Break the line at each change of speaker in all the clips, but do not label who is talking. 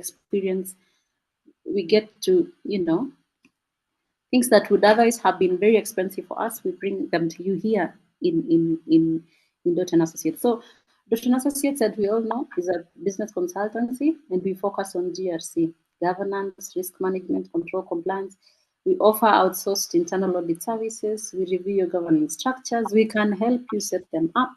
experience. We get to, things that would otherwise have been very expensive for us, we bring them to you here in Dorte&Associates. So Dorte&Associates, as we all know, is a business consultancy, and we focus on GRC, governance, risk management, control, compliance. We offer outsourced internal audit services. We review your governance structures. We can help you set them up.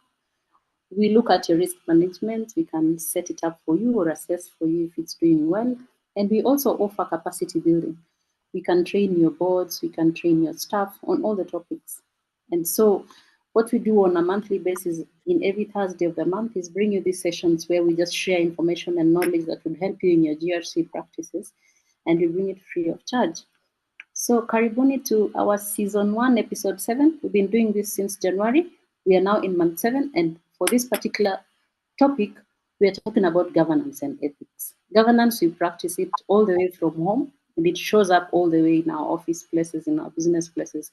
We look at your risk management. We can set it up for you or assess for you if it's doing well. And we also offer capacity building. We can train your boards, we can train your staff on all the topics. And so what we do on a monthly basis in every Thursday of the month is bring you these sessions where we just share information and knowledge that would help you in your GRC practices, and we bring it free of charge. So karibuni to our season 1, episode 7. We've been doing this since January. We are now in month 7, and for this particular topic, we are talking about governance and ethics. Governance, we practice it all the way from home, and it shows up all the way in our office places, in our business places,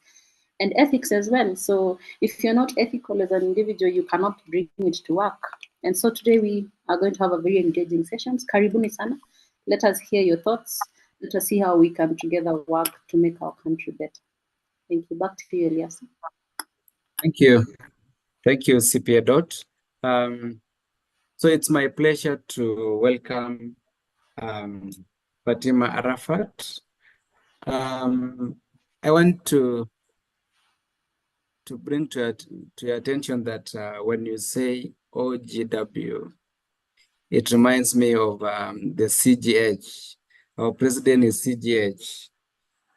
and ethics as well. So if you're not ethical as an individual, you cannot bring it to work. And so today we are going to have a very engaging sessions. Karibuni sana. Let us hear your thoughts. Let us see how we can together work to make our country better. Thank you. Back to you, Elias.
Thank you. Thank you, CPA Dot. So it's my pleasure to welcome Fatima Arafat. I want to bring to your attention that when you say OGW, it reminds me of the CGH. Our president is CGH.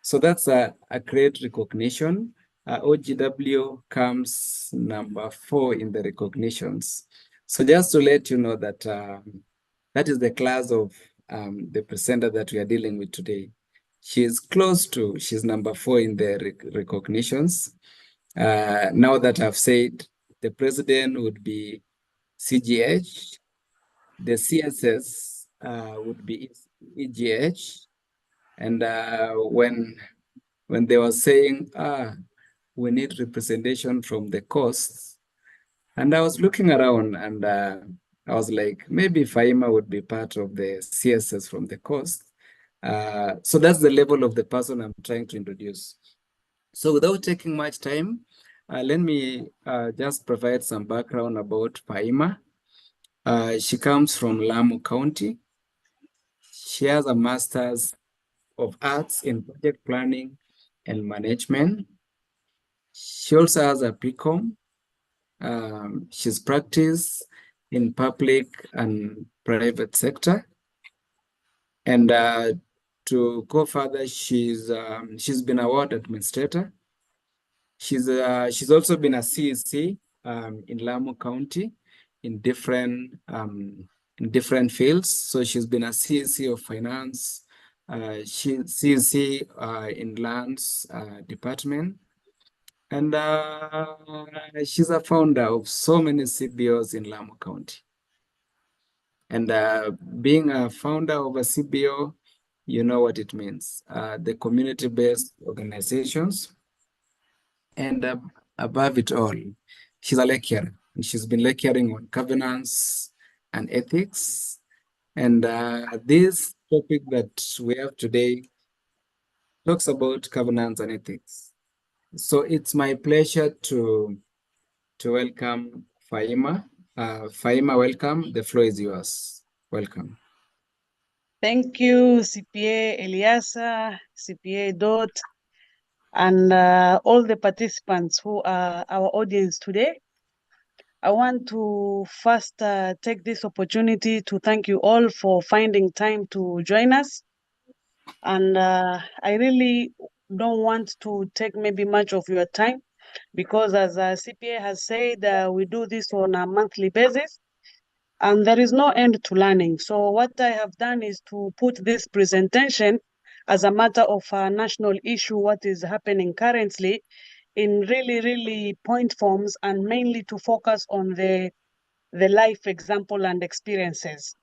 So that's a great recognition. OGW comes number 4 in the recognitions. So just to let you know that that is the class of the presenter that we are dealing with today. She's number 4 in the recognitions. Now that I've said, the president would be CGH, the CSS would be EGH, and when they were saying, we need representation from the coasts, and I was looking around and I was like, maybe Faima would be part of the CSS from the coast. So that's the level of the person I'm trying to introduce. So without taking much time, let me just provide some background about Faima. She comes from Lamu County. She has a Master's of Arts in Project Planning and Management. She also has a PCOM. She's practiced in public and private sector. And to go further, she's been a ward administrator. She's also been a CEC in Lamu County in different fields. So she's been a CEC of finance, CEC in lands department, and she's a founder of so many CBOs in Lamu County. And being a founder of a CBO, you know what it means, the community-based organizations. And above it all, she's a lecturer, and she's been lecturing on governance and ethics. And this topic that we have today talks about governance and ethics. So it's my pleasure to welcome Faima. Faima, welcome. The floor is yours. Welcome.
Thank you, CPA Eliasa, CPA Dot, and all the participants who are our audience today. I want to first take this opportunity to thank you all for finding time to join us. And I really don't want to take maybe much of your time, because as CPA has said, we do this on a monthly basis, and there is no end to learning. So what I have done is to put this presentation as a matter of a national issue, what is happening currently, in really point forms, and mainly to focus on the life example and experiences.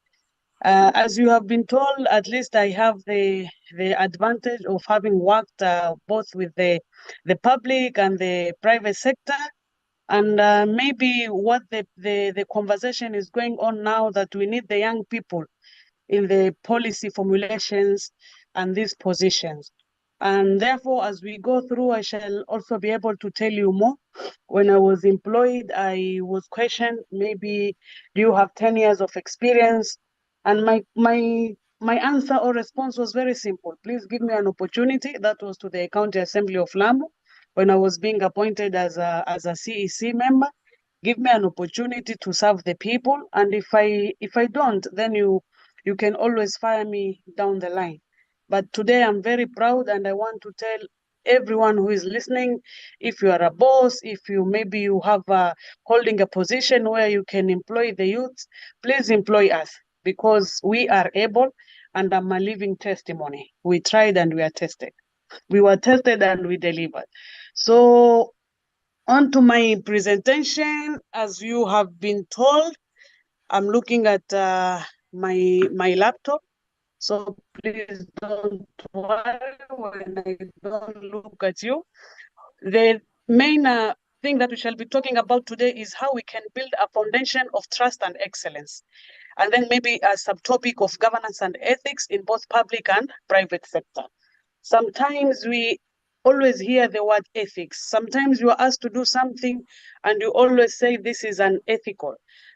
As you have been told, at least I have the advantage of having worked both with the public and the private sector. And maybe what the conversation is going on now, that we need the young people in the policy formulations and these positions. And therefore, as we go through, I shall also be able to tell you more. When I was employed, I was questioned, maybe, do you have 10 years of experience? And my answer or response was very simple. Please give me an opportunity. That was to the County Assembly of Lamu when I was being appointed as a CEC member. Give me an opportunity to serve the people. And if I don't, then you can always fire me down the line. But today I'm very proud, and I want to tell everyone who is listening, if you are a boss, if maybe you have holding a position where you can employ the youth, please employ us, because we are able, and I'm a living testimony. We tried and we are tested. We were tested and we delivered. So on to my presentation. As you have been told, I'm looking at my laptop. So please don't worry when I don't look at you. The main thing that we shall be talking about today is how we can build a foundation of trust and excellence. And then maybe a subtopic of governance and ethics in both public and private sector. Sometimes we always hear the word ethics. Sometimes you are asked to do something and you always say, this is unethical.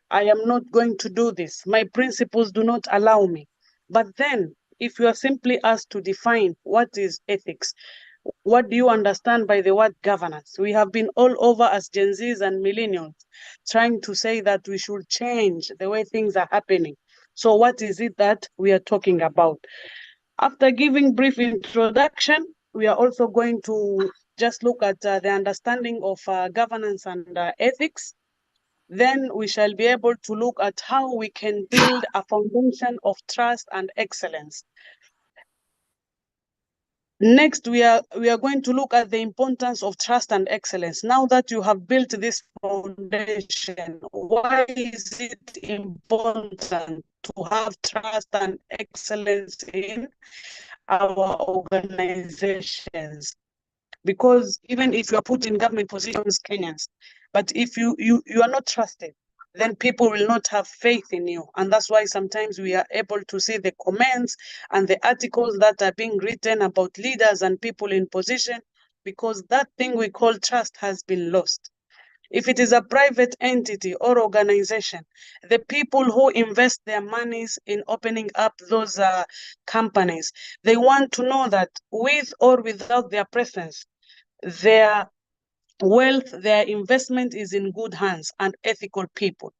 I am not going to do this. My principles do not allow me. But then, if you are simply asked to define what is ethics, what do you understand by the word governance? We have been all over as Gen Zs and millennials trying to say that we should change the way things are happening. So what is it that we are talking about? After giving brief introduction, we are also going to just look at the understanding of governance and ethics. Then we shall be able to look at how we can build a foundation of trust and excellence. Next, we are going to look at the importance of trust and excellence. Now that you have built this foundation, why is it important to have trust and excellence in our organizations? Because even if you are put in government positions, Kenyans, but if you are not trusted, then people will not have faith in you. And that's why sometimes we are able to see the comments and the articles that are being written about leaders and people in position, because that thing we call trust has been lost. If it is a private entity or organization, the people who invest their monies in opening up those companies, they want to know that with or without their presence, their wealth, their investment is in good hands and ethical people.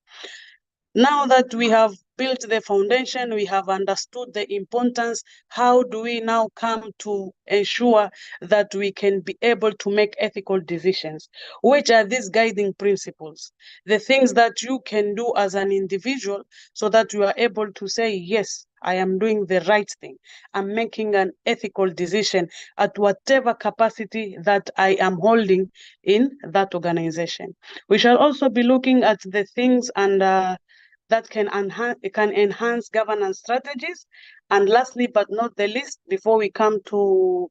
Now that we have built the foundation, we have understood the importance, how do we now come to ensure that we can be able to make ethical decisions? Which are these guiding principles? The things that you can do as an individual so that you are able to say, yes, I am doing the right thing. I'm making an ethical decision at whatever capacity that I am holding in that organization. We shall also be looking at the things and that can enhance governance strategies. And lastly, but not the least, before we come to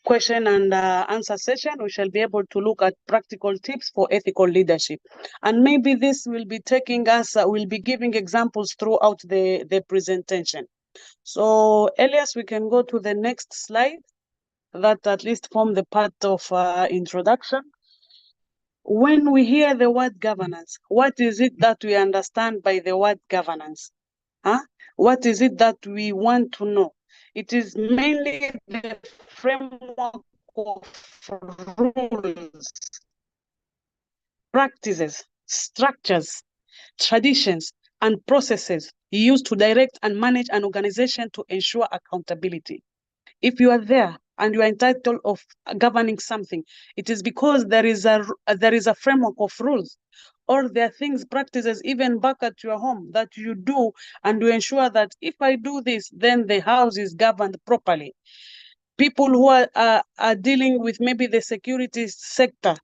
question and answer session, we shall be able to look at practical tips for ethical leadership. And maybe this will be taking us, we'll be giving examples throughout the presentation. So Elias, we can go to the next slide that at least form the part of introduction. When we hear the word governance, what is it that we understand by the word governance? What is it that we want to know? It is mainly the framework of rules, practices, structures, traditions, and processes used to direct and manage an organization to ensure accountability. If you are there and you are entitled of governing something, it is because there is a framework of rules, or there are things, practices, even back at your home that you do, and you ensure that if I do this, then the house is governed properly. People who are dealing with maybe the security sector,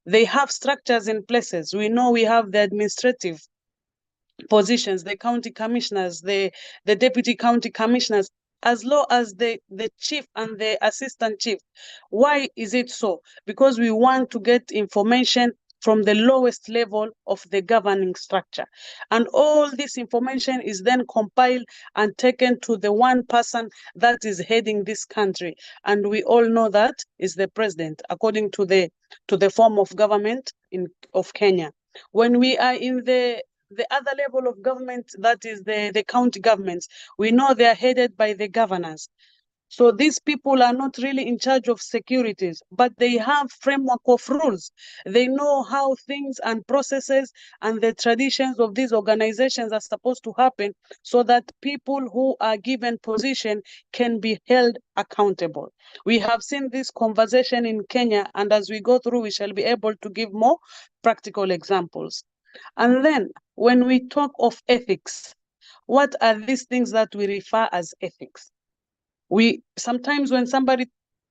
they have structures in places. We know we have the administrative positions, the county commissioners, the deputy county commissioners, as low as the chief and the assistant chief. Why is it so? Because we want to get information from the lowest level of the governing structure. And all this information is then compiled and taken to the one person that is heading this country. And we all know that is the president, according to the form of government of Kenya. When we are in the other level of government, that is the county governments, we know they are headed by the governors. So these people are not really in charge of securities, but they have framework of rules. They know how things and processes and the traditions of these organizations are supposed to happen so that people who are given position can be held accountable. We have seen this conversation in Kenya, and as we go through, we shall be able to give more practical examples. And then when we talk of ethics, what are these things that we refer as ethics? We sometimes when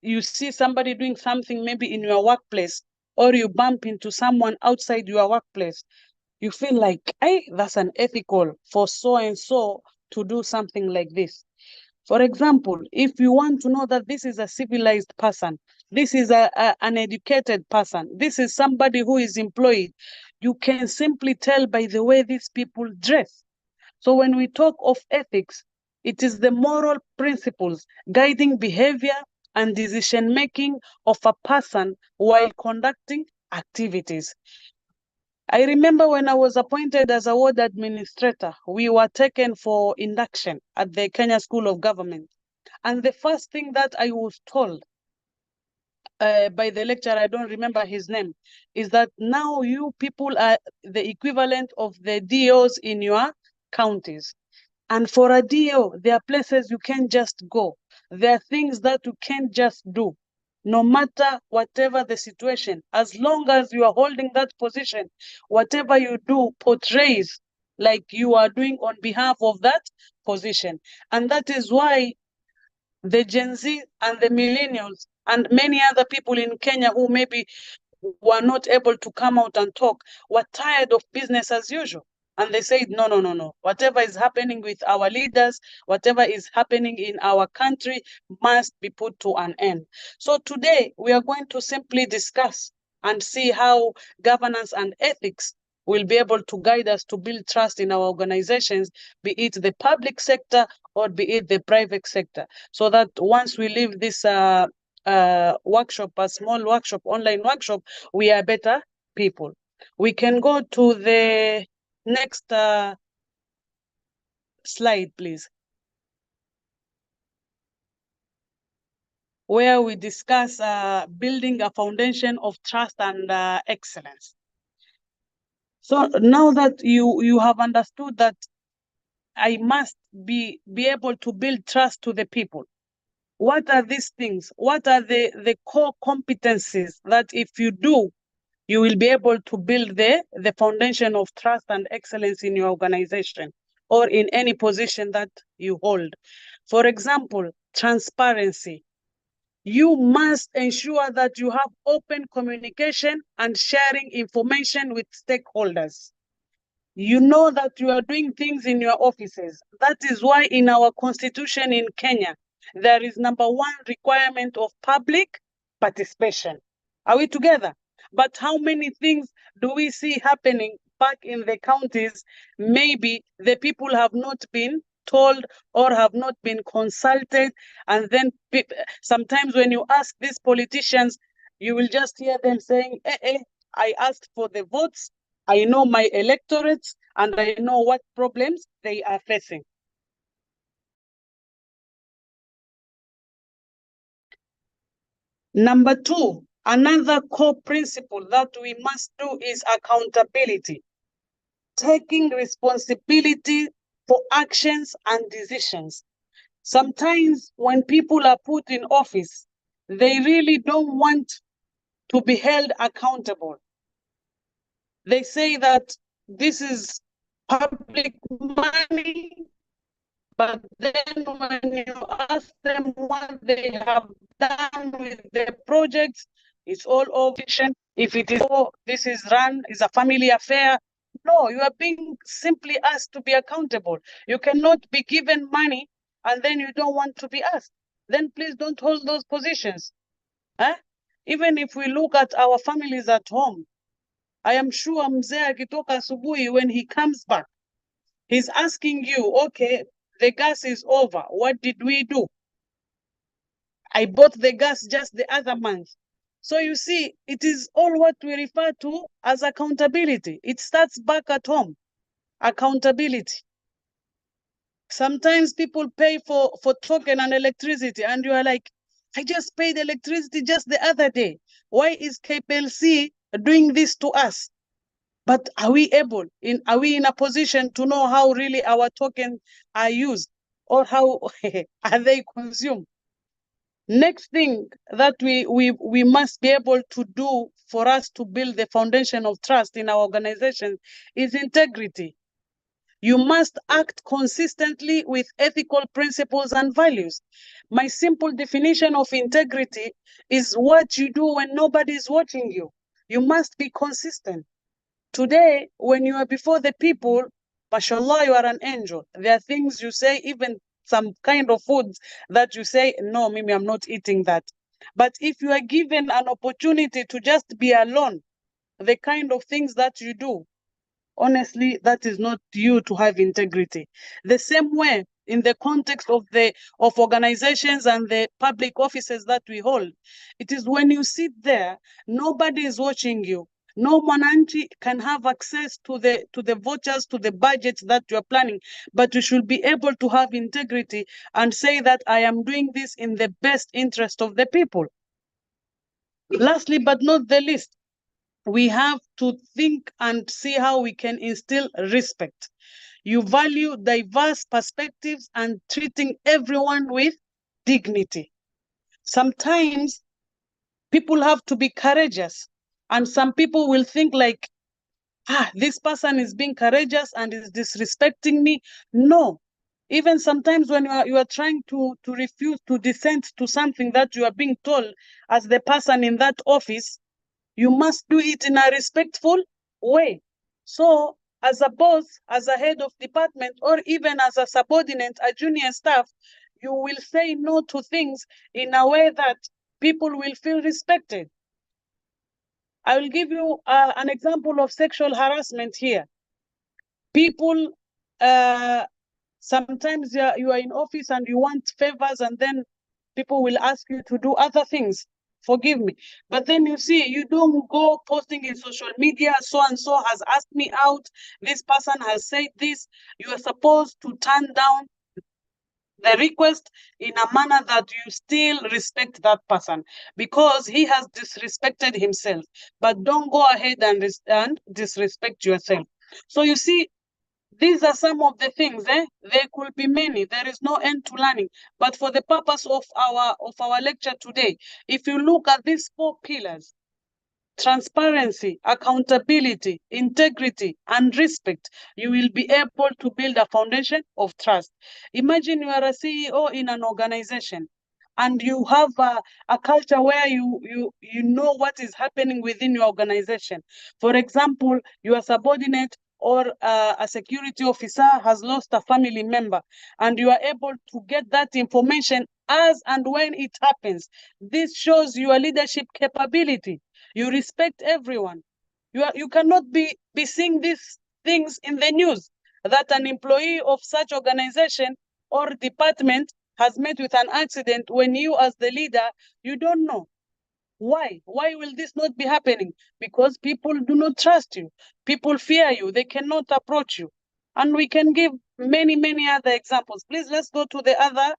you see somebody doing something maybe in your workplace, or you bump into someone outside your workplace, you feel like, hey, that's unethical for so and so to do something like this. For example, if you want to know that this is a civilized person, this is an educated person, this is somebody who is employed, you can simply tell by the way these people dress. So when we talk of ethics, it is the moral principles guiding behavior and decision-making of a person while conducting activities. I remember when I was appointed as a ward administrator, we were taken for induction at the Kenya School of Government. And the first thing that I was told by the lecturer, I don't remember his name, is that now you people are the equivalent of the DOs in your counties. And for a DO, there are places you can't just go. There are things that you can't just do. No matter whatever the situation, as long as you are holding that position, whatever you do portrays like you are doing on behalf of that position. And that is why the Gen Z and the millennials and many other people in Kenya who maybe were not able to come out and talk were tired of business as usual. And they said, no, no, no, no. Whatever is happening with our leaders, whatever is happening in our country must be put to an end. So today we are going to simply discuss and see how governance and ethics will be able to guide us to build trust in our organizations, be it the public sector or be it the private sector, so that once we leave this workshop, a small workshop, online workshop, we are better people. We can go to the next slide, please, where we discuss building a foundation of trust and excellence. So now that you have understood that I must be able to build trust to the people, what are these things? What are the core competencies that if you do, you will be able to build the foundation of trust and excellence in your organization or in any position that you hold? For example, transparency. You must ensure that you have open communication and sharing information with stakeholders. You know that you are doing things in your offices. That is why in our constitution in Kenya, there is #1 requirement of public participation. Are we together? But how many things do we see happening back in the counties? Maybe the people have not been told or have not been consulted. And then sometimes when you ask these politicians, you will just hear them saying, I asked for the votes, I know my electorates, and I know what problems they are facing. #2, another core principle that we must do is accountability. Taking responsibility for actions and decisions. Sometimes when people are put in office, they really don't want to be held accountable. They say that this is public money, but then when you ask them what they have done with the projects, it's all over. If it is, oh, this is a family affair. No, you are being simply asked to be accountable. You cannot be given money and then you don't want to be asked. Then please don't hold those positions. Even if we look at our families at home, I am sure mzee akitoka asubuhi, when he comes back, he's asking you, okay, the gas is over. What did we do? I bought the gas just the other month. So you see, it is all what we refer to as accountability. It starts back at home. Accountability. Sometimes people pay for token and electricity, and you are like, I just paid electricity just the other day. Why is KPLC doing this to us? But are we in a position to know how really our tokens are used, or how are they consumed? Next thing that we must be able to do for us to build the foundation of trust in our organization is integrity. You must act consistently with ethical principles and values. My simple definition of integrity is what you do when nobody is watching you. You must be consistent. Today, when you are before the people, mashallah, you are an angel. There are things you say, even some kind of foods that you say, no, Mimi, I'm not eating that. But if you are given an opportunity to just be alone, the kind of things that you do, honestly, that is not you to have integrity. The same way, in the context of organizations and the public offices that we hold, it is when you sit there, nobody is watching you. No mwananchi can have access to the vouchers, to the budgets that you are planning, but you should be able to have integrity and say that I am doing this in the best interest of the people. Lastly, but not the least, we have to think and see how we can instill respect. You value diverse perspectives and treating everyone with dignity. Sometimes people have to be courageous, and some people will think like, this person is being courageous and is disrespecting me. No. Even sometimes when you are trying to refuse to dissent to something that you are being told as the person in that office, you must do it in a respectful way. So as a boss, as a head of department, or even as a subordinate, a junior staff, you will say no to things in a way that people will feel respected. I will give you an example of sexual harassment here. People, sometimes you are in office and you want favors, and then people will ask you to do other things. Forgive me. But then you see, you don't go posting in social media, so and so has asked me out, this person has said this. You are supposed to turn down the request in a manner that you still respect that person, because he has disrespected himself. But don't go ahead and disrespect yourself. So you see, these are some of the things. There could be many. There is no end to learning. But for the purpose of our lecture today, if you look at these 4 pillars: transparency, accountability, integrity, and respect, you will be able to build a foundation of trust. Imagine you are a CEO in an organization, and you have a culture where you know what is happening within your organization. For example, your subordinate or a security officer has lost a family member, and you are able to get that information as and when it happens. This shows your leadership capability. You respect everyone. You cannot be seeing these things in the news that an employee of such organization or department has met with an accident when you, as the leader, you don't know. Why? Why will this not be happening? Because people do not trust you. People fear you. They cannot approach you. And we can give many, many other examples. Please, let's go to the other.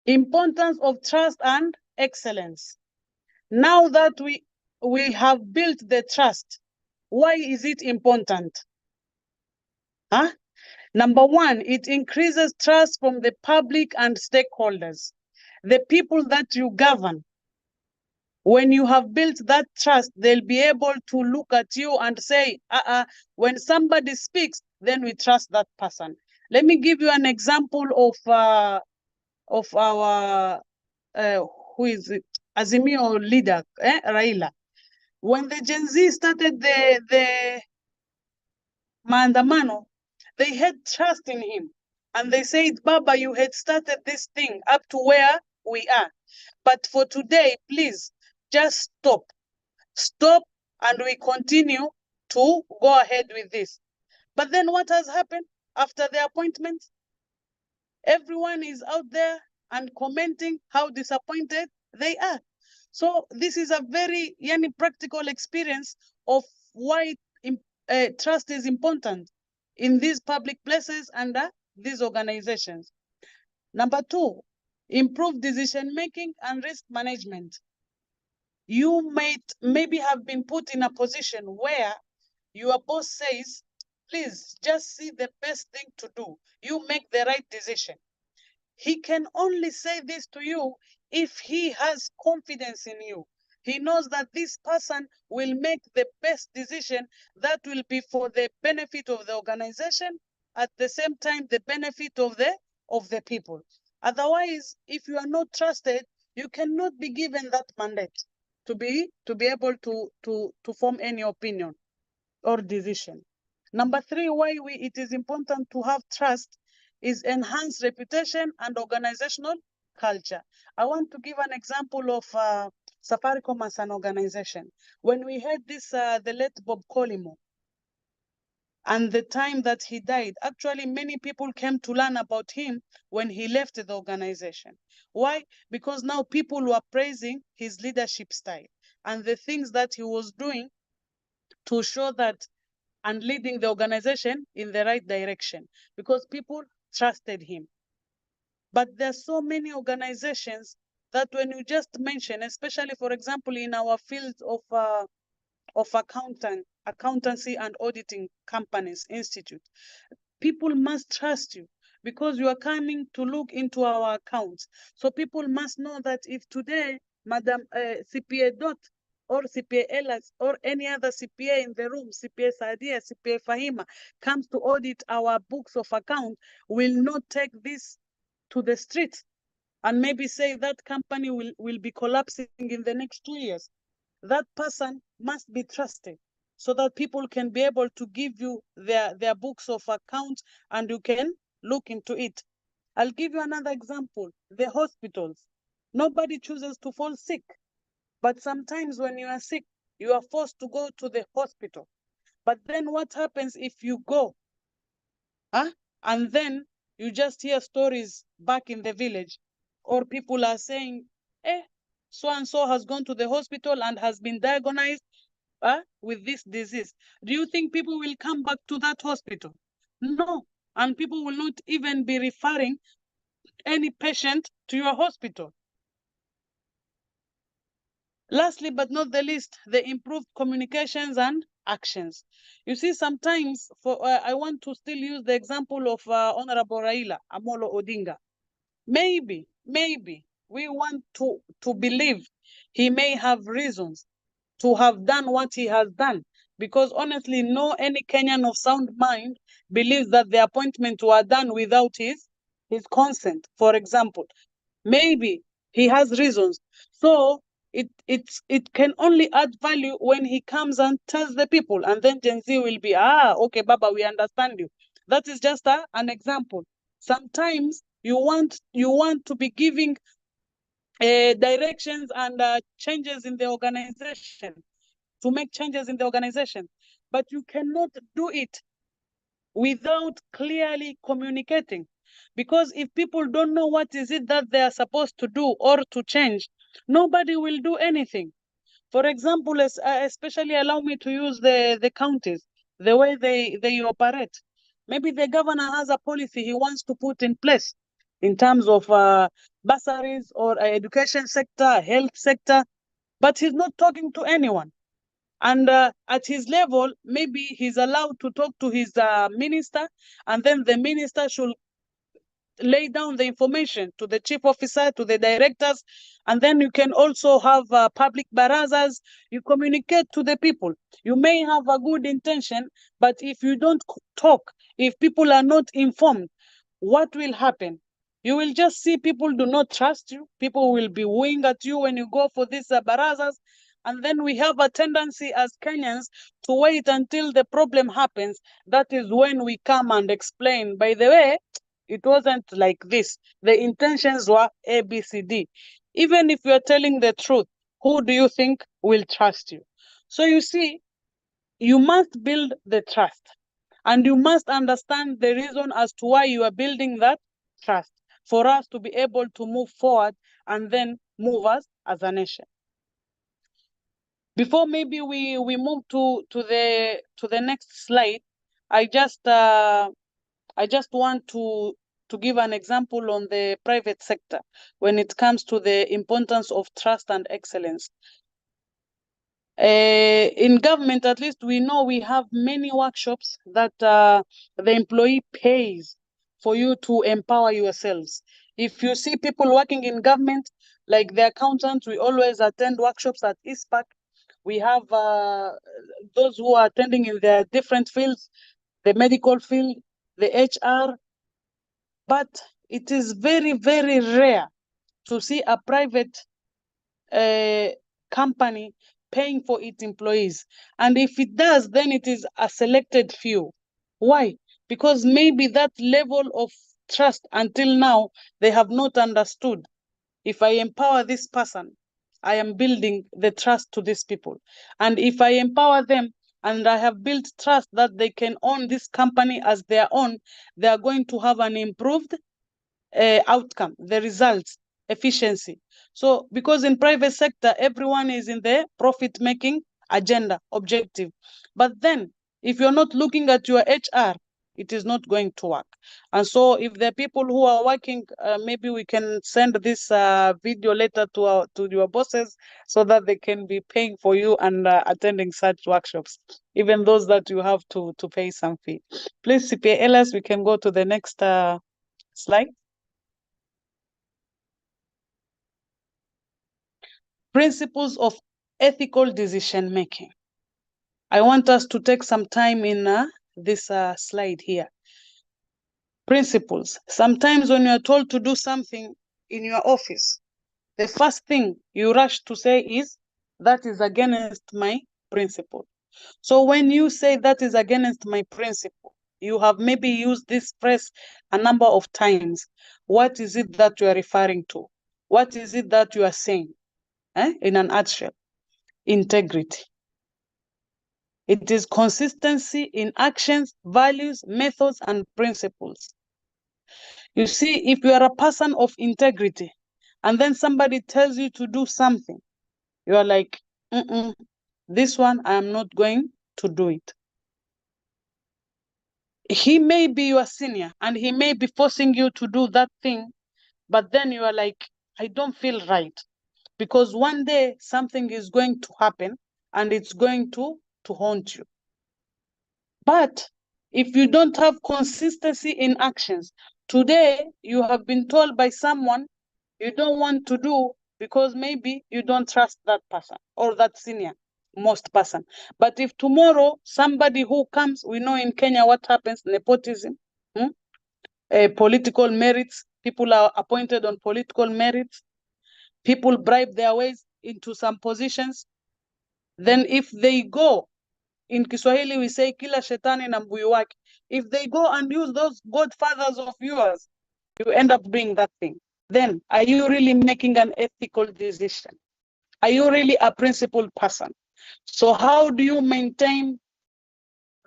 Importance of trust and excellence. Now that we have built the trust, why is it important? Number 1, it increases trust from the public and stakeholders, the people that you govern. When you have built that trust, they'll be able to look at you and say, when somebody speaks, then we trust that person. Let me give you an example of our who is it? Azimio leader, Raila. When the Gen Z started the maandamano, They had trust in him. And they said, Baba, you had started this thing up to where we are. But for today, please, just stop. Stop, and we continue to go ahead with this. But then what has happened after the appointment? Everyone is out there and commenting how disappointed they are. So this is a very practical experience of why trust is important in these public places and these organizations. Number two, improve decision making and risk management. You might maybe have been put in a position where your boss says, please just see the best thing to do. You make the right decision. He can only say this to you if he has confidence in you. He knows that this person will make the best decision that will be for the benefit of the organization, at the same time the benefit of the people. Otherwise, if you are not trusted, you cannot be given that mandate to be able to form any opinion or decision. Number three, why it is important to have trust is enhanced reputation and organizational culture. I want to give an example of Safaricom as an organization. When we had this, the late Bob Collymore, and the time that he died, actually many people came to learn about him when he left the organization. Why? Because now people were praising his leadership style and the things that he was doing to show that and leading the organization in the right direction, because people trusted him. But there are so many organizations that when you just mention, especially for example in our field of accountancy and auditing companies institute, people must trust you because you are coming to look into our accounts. So people must know that if today Madam CPA Dot or CPA Elas or any other CPA in the room, CPA Sadia, CPA Fahima, comes to audit our books of account, will not take this to the street and maybe say that company will be collapsing in the next 2 years. That person must be trusted so that people can be able to give you their books of accounts and you can look into it. I'll give you another example. The hospitals. Nobody chooses to fall sick. But sometimes when you are sick, you are forced to go to the hospital. But then what happens if you go? And then you just hear stories back in the village, or people are saying, so-and-so has gone to the hospital and has been diagnosed with this disease. Do you think people will come back to that hospital? No. And people will not even be referring any patient to your hospital. Lastly, but not the least, the improved communications and actions. You see, sometimes I want to still use the example of Honorable Raila Amolo Odinga. Maybe we want to believe he may have reasons to have done what he has done, because honestly, no any Kenyan of sound mind believes that the appointments were done without his consent, for example. Maybe he has reasons. So it can only add value when he comes and tells the people, and then Gen Z will be, okay, Baba, we understand you. That is just an example. Sometimes you want to be giving directions and changes in the organization, to make changes in the organization, but you cannot do it without clearly communicating. Because if people don't know what is it that they are supposed to do or to change, nobody will do anything. For example, especially allow me to use the counties, the way they operate. Maybe the governor has a policy he wants to put in place in terms of bursaries or education sector, health sector, but he's not talking to anyone. And at his level, maybe he's allowed to talk to his minister, and then the minister should lay down the information to the chief officer, to the directors, and then you can also have public barazas. You communicate to the people. You may have a good intention, but if you don't talk, if people are not informed, what will happen? You will just see people do not trust you. People will be wooing at you when you go for these barazas, And then we have a tendency as Kenyans to wait until the problem happens. That is when we come and explain, by the way, it wasn't like this. The intentions were A, B, C, D. Even if you're telling the truth, who do you think will trust you? So you see, you must build the trust. And you must understand the reason as to why you are building that trust for us to be able to move forward and then move us as a nation. Before maybe we move to the next slide, I just want to give an example on the private sector when it comes to the importance of trust and excellence. In government, at least we know we have many workshops that the employee pays for you to empower yourselves. If you see people working in government, like the accountants, we always attend workshops at ISPAC. We have those who are attending in their different fields, the medical field, the HR. But it is very, very rare to see a private company paying for its employees. And if it does, then it is a selected few. Why? Because maybe that level of trust until now, they have not understood. If I empower this person, I am building the trust to these people. And if I empower them and I have built trust that they can own this company as their own, they are going to have an improved outcome, the results, efficiency. So because in private sector, everyone is in the profit-making agenda, objective. But then if you're not looking at your HR, it is not going to work. And so if the people who are working, maybe we can send this video later to your bosses so that they can be paying for you and attending such workshops, even those that you have to pay some fee. Please, CPA Elias, we can go to the next slide. Principles of ethical decision making. I want us to take some time in this slide here. Principles. Sometimes when you are told to do something in your office, the first thing you rush to say is, that is against my principle. So when you say that is against my principle, you have maybe used this phrase a number of times. What is it that you are referring to? What is it that you are saying? In a nutshell, integrity. It is consistency in actions, values, methods, and principles. You see, if you are a person of integrity, and then somebody tells you to do something, you are like, this one, I am not going to do it. He may be your senior, and he may be forcing you to do that thing, but then you are like, I don't feel right. Because one day something is going to happen, and it's going to haunt you. But if you don't have consistency in actions, today you have been told by someone you don't want to do because maybe you don't trust that person or that senior most person. But if tomorrow somebody who comes, we know in Kenya what happens, nepotism, political merits, people are appointed on political merits, people bribe their ways into some positions. Then if they go, in Kiswahili, we say kila shetani na mbuyu wake. If they go and use those godfathers of yours, you end up doing that thing. Then, are you really making an ethical decision? Are you really a principled person? So how do you maintain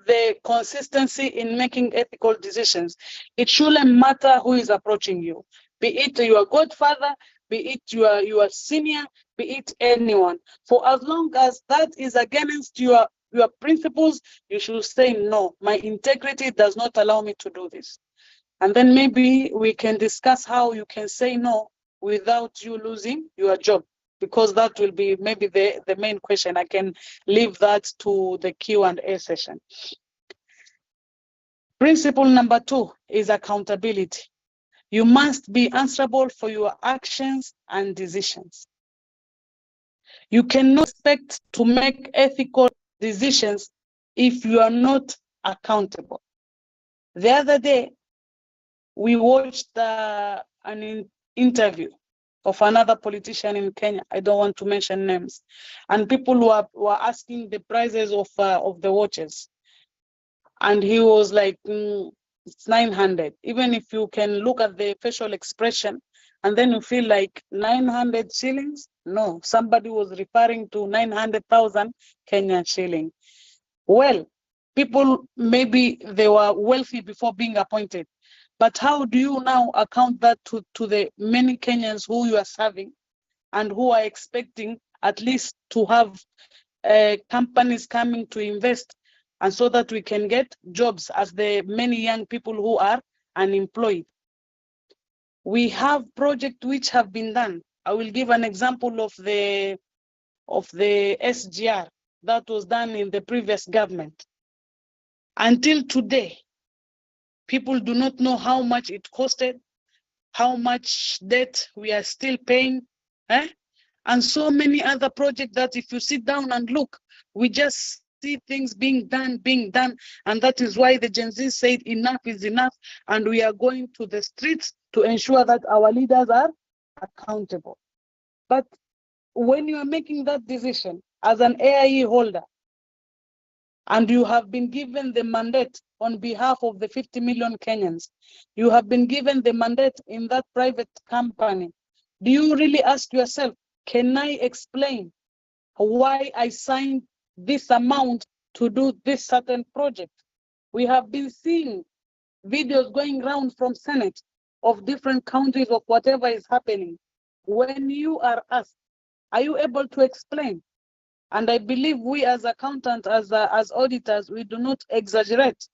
the consistency in making ethical decisions? It shouldn't matter who is approaching you, be it your godfather, be it your senior, be it anyone. For as long as that is against your principles, you should say, no, my integrity does not allow me to do this. And then maybe we can discuss how you can say no without you losing your job, because that will be maybe the main question. I can leave that to the Q&A session. Principle number 2 is accountability. You must be answerable for your actions and decisions. You cannot expect to make ethical decisions if you are not accountable. The other day, we watched an interview of another politician in Kenya. I don't want to mention names. And people were asking the prices of the watches. And he was like, it's 900. Even if you can look at the facial expression, and then you feel like 900 shillings. No, somebody was referring to 900,000 Kenyan shilling. Well, people, maybe they were wealthy before being appointed. But how do you now account that to the many Kenyans who you are serving and who are expecting at least to have companies coming to invest, and so that we can get jobs as the many young people who are unemployed? We have projects which have been done. I will give an example of the SGR that was done in the previous government. Until today, people do not know how much it costed, how much debt we are still paying, and so many other projects that if you sit down and look, we just see things being done, and that is why the Gen Z said enough is enough, and we are going to the streets to ensure that our leaders are accountable. But when you are making that decision as an AIE holder, and you have been given the mandate on behalf of the 50 million Kenyans, you have been given the mandate in that private company, do you really ask yourself, can I explain why I signed this amount to do this certain project? We have been seeing videos going around from Senate of different countries of whatever is happening. When you are asked, are you able to explain? And I believe we as accountants, as auditors, we do not exaggerate.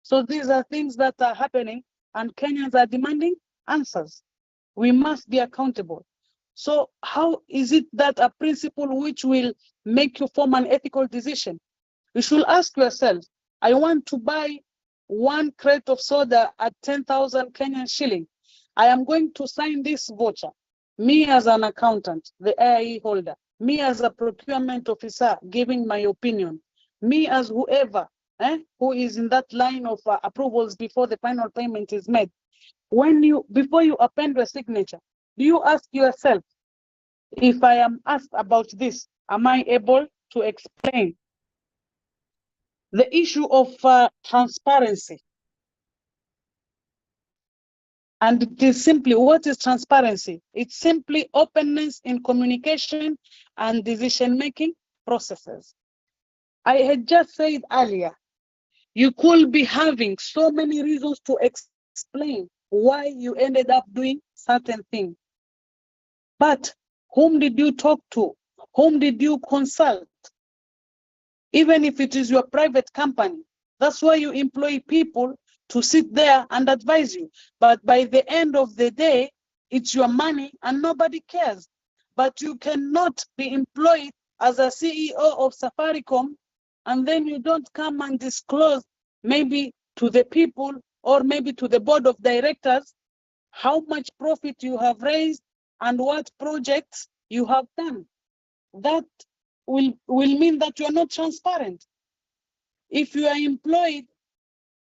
So these are things that are happening, and Kenyans are demanding answers. We must be accountable. So how is it that a principle which will make you form an ethical decision? You should ask yourself, I want to buy 1 crate of soda at 10,000 Kenyan shilling. I am going to sign this voucher. Me as an accountant, the AIE holder, me as a procurement officer giving my opinion, me as whoever who is in that line of approvals before the final payment is made. Before you append your signature, do you ask yourself, if I am asked about this, am I able to explain? The issue of transparency. And it is simply, what is transparency? It's simply openness in communication and decision-making processes. I had just said earlier, you could be having so many reasons to explain why you ended up doing certain things. But whom did you talk to? Whom did you consult? Even if it is your private company, that's why you employ people to sit there and advise you. But by the end of the day, it's your money and nobody cares. But you cannot be employed as a CEO of Safaricom, and then you don't come and disclose maybe to the people or maybe to the board of directors how much profit you have raised and what projects you have done. That will mean that you are not transparent. If you are employed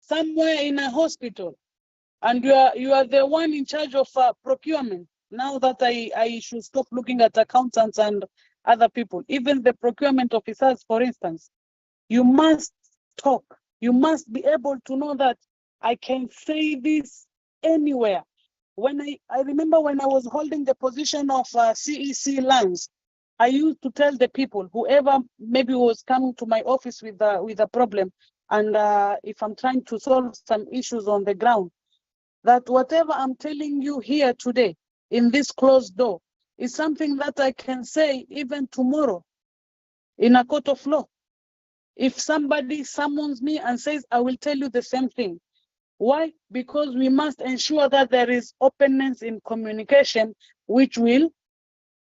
somewhere in a hospital and you are the one in charge of procurement, now that I should stop looking at accountants and other people, even the procurement officers, for instance, you must talk. You must be able to know that I can say this anywhere. When I remember when I was holding the position of CEC lines, I used to tell the people, whoever maybe was coming to my office with a problem, and if I'm trying to solve some issues on the ground, that whatever I'm telling you here today in this closed door is something that I can say even tomorrow in a court of law. If somebody summons me and says, I will tell you the same thing. Why? Because we must ensure that there is openness in communication, which will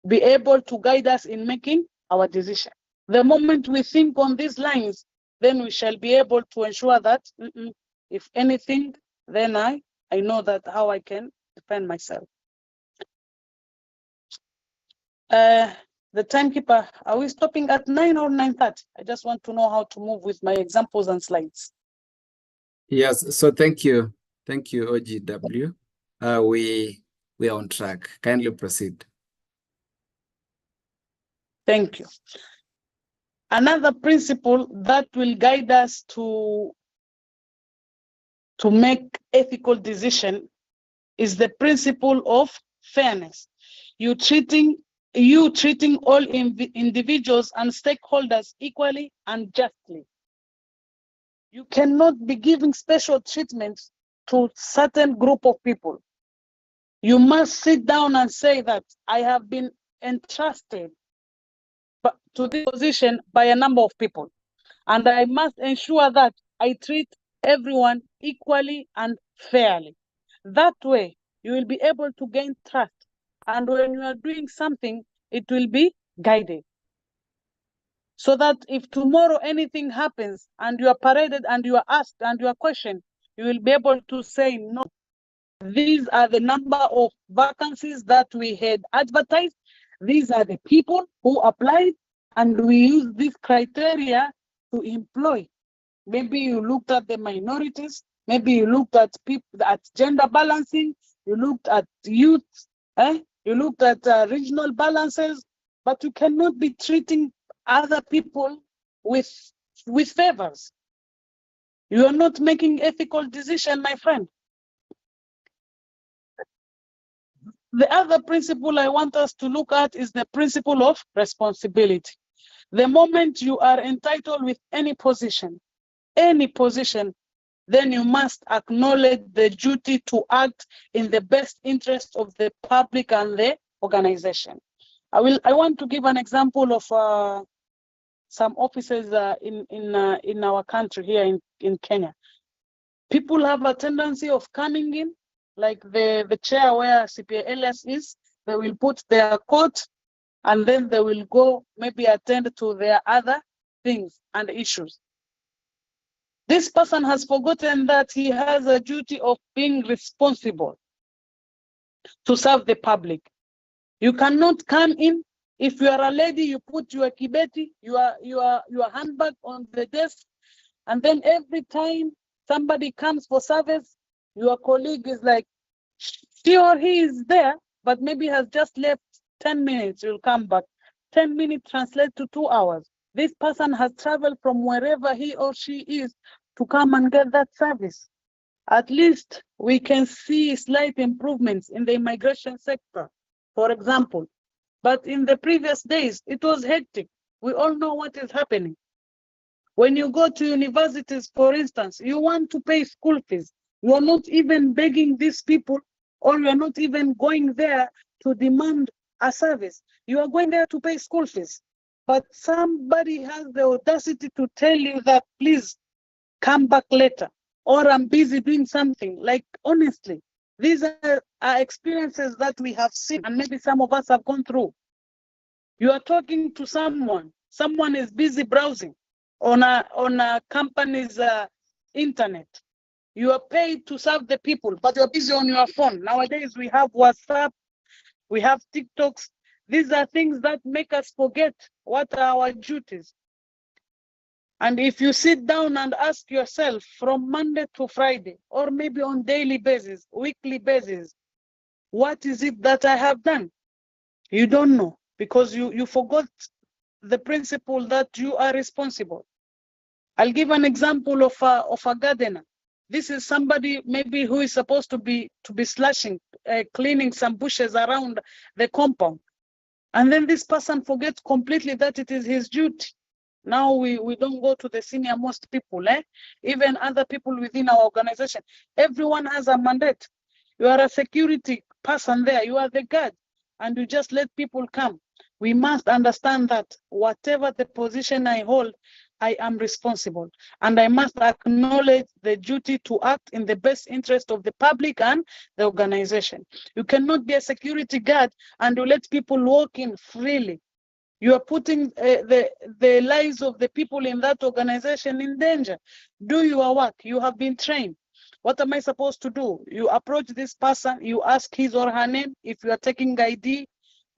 be able to guide us in making our decision. The moment we think on these lines, then we shall be able to ensure that if anything, then I know that how I can defend myself. The timekeeper, are we stopping at 9 or 9:30? I just want to know how to move with my examples and slides.
Yes, so thank you. Thank you, OGW. We are on track. Kindly proceed.
Thank you. Another principle that will guide us to make ethical decision is the principle of fairness. You treating all individuals and stakeholders equally and justly. You cannot be giving special treatment to certain group of people. You must sit down and say that I have been entrusted to this position by a number of people, and I must ensure that I treat everyone equally and fairly. That way, you will be able to gain trust. And when you are doing something, it will be guided. So that if tomorrow anything happens and you are paraded and you are asked and you are questioned, you will be able to say, no, these are the number of vacancies that we had advertised. These are the people who applied, and we use this criteria to employ. Maybe you looked at the minorities, maybe you looked at people, at gender balancing, you looked at youth, you looked at regional balances, but you cannot be treating other people with favors. You are not making ethical decision, my friend. The other principle I want us to look at is the principle of responsibility. The moment you are entitled with any position, then you must acknowledge the duty to act in the best interest of the public and the organization. I want to give an example of some offices in our country here in Kenya. People have a tendency of coming in, like the chair where CPA Elias is. They will put their coat and then they will go maybe attend to their other things and issues. This person has forgotten that he has a duty of being responsible to serve the public. You cannot come in. If you are a lady, you put your kibeti, your handbag on the desk, and then every time somebody comes for service, your colleague is like, she or he is there, but maybe has just left 10 minutes, you'll come back. 10 minutes translate to 2 hours. This person has traveled from wherever he or she is to come and get that service. At least we can see slight improvements in the immigration sector, for example. But in the previous days, it was hectic. We all know what is happening. When you go to universities, for instance, you want to pay school fees. You are not even begging these people, or you are not even going there to demand a service. You are going there to pay school fees. But somebody has the audacity to tell you that, please come back later, or I'm busy doing something. Like, honestly, these are experiences that we have seen, and maybe some of us have gone through. You are talking to someone is busy browsing on a company's internet. You are paid to serve the people, but you're busy on your phone. Nowadays, we have WhatsApp, we have TikToks. These are things that make us forget what are our duties. And if you sit down and ask yourself from Monday to Friday, or maybe on daily basis, weekly basis, what is it that I have done? You don't know, because you forgot the principle that you are responsible. I'll give an example of a gardener. This is somebody maybe who is supposed to be slashing, cleaning some bushes around the compound. And then this person forgets completely that it is his duty. Now we don't go to the senior most people, even other people within our organization. Everyone has a mandate. You are a security person there, you are the guard, and you just let people come. We must understand that whatever the position I hold, I am responsible, and I must acknowledge the duty to act in the best interest of the public and the organization. You cannot be a security guard and you let people walk in freely. You are putting the lives of the people in that organization in danger. Do your work. You have been trained. What am I supposed to do? You approach this person, you ask his or her name, if you are taking ID,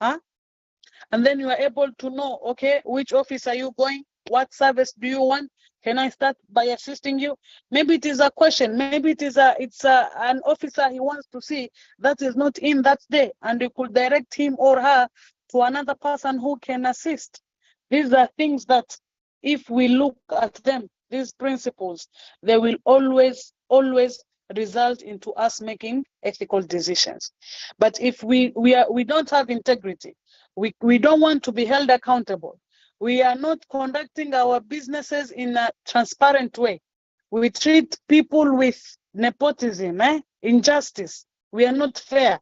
and then you are able to know, okay, which office are you going? What service do you want? Can I start by assisting you? Maybe it is a question. Maybe it's an officer he wants to see that is not in that day, and you could direct him or her to another person who can assist. These are things that if we look at them, these principles, they will always result into us making ethical decisions. But if we don't have integrity, we don't want to be held accountable, we are not conducting our businesses in a transparent way, we treat people with nepotism, injustice, we are not fair,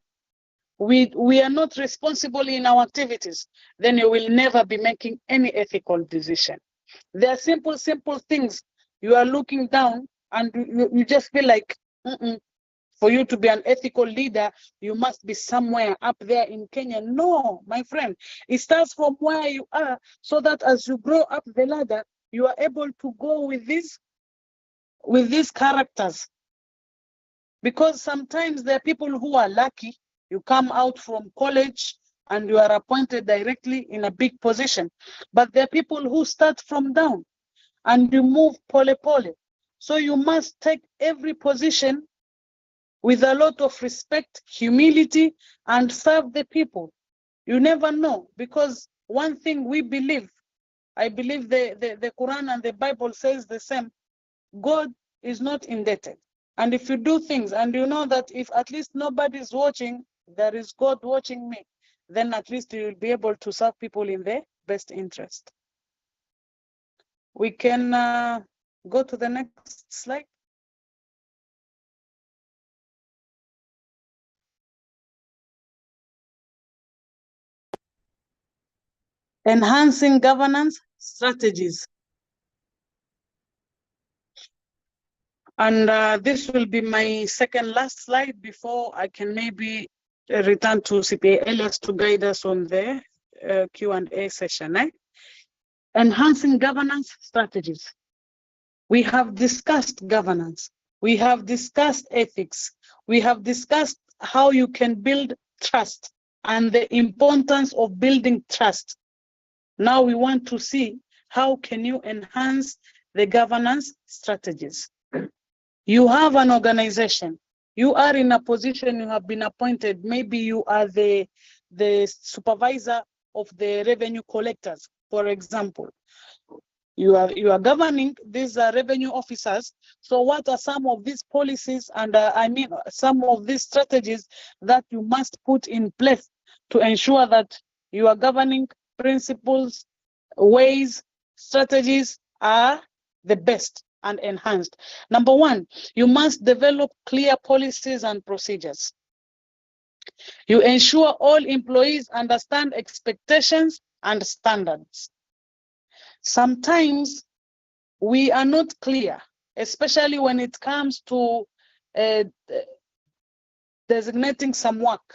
we are not responsible in our activities, then you will never be making any ethical decision. There are simple things. You are looking down and you just feel like, for you to be an ethical leader, you must be somewhere up there in Kenya. No, my friend, it starts from where you are, so that as you grow up the ladder, you are able to go with these characters. Because sometimes there are people who are lucky. You come out from college and you are appointed directly in a big position. But there are people who start from down and you move pole. So you must take every position with a lot of respect, humility, and serve the people. You never know, because one thing we believe, I believe the Quran and the Bible says the same, God is not indebted. And if you do things and you know that if at least nobody's watching, there is God watching me, then at least you will be able to serve people in their best interest. We can go to the next slide. Enhancing governance strategies. And this will be my second last slide before I can maybe return to CPA Elias to guide us on the Q&A session. Enhancing governance strategies. We have discussed governance. We have discussed ethics. We have discussed how you can build trust and the importance of building trust. Now we want to see how can you enhance the governance strategies. You have an organization. You are in a position, you have been appointed. Maybe you are the supervisor of the revenue collectors, for example. You are governing these revenue officers. So what are some of these policies and some of these strategies that you must put in place to ensure that your governing principles, ways, strategies are the best and enhanced? Number one, you must develop clear policies and procedures. You ensure all employees understand expectations and standards. Sometimes we are not clear, especially when it comes to designating some work.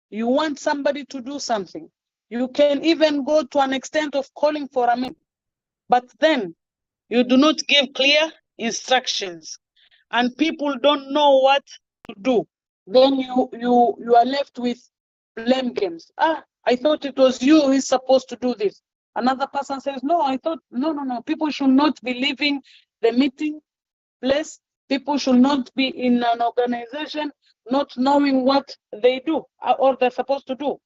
You want somebody to do something. You can even go to an extent of calling for a meeting, but then you do not give clear instructions and people don't know what to do. Then you are left with blame games. I thought it was you who is supposed to do this. Another person says, no, I thought, no. People should not be leaving the meeting place. People should not be in an organization not knowing what they do or they're supposed to do.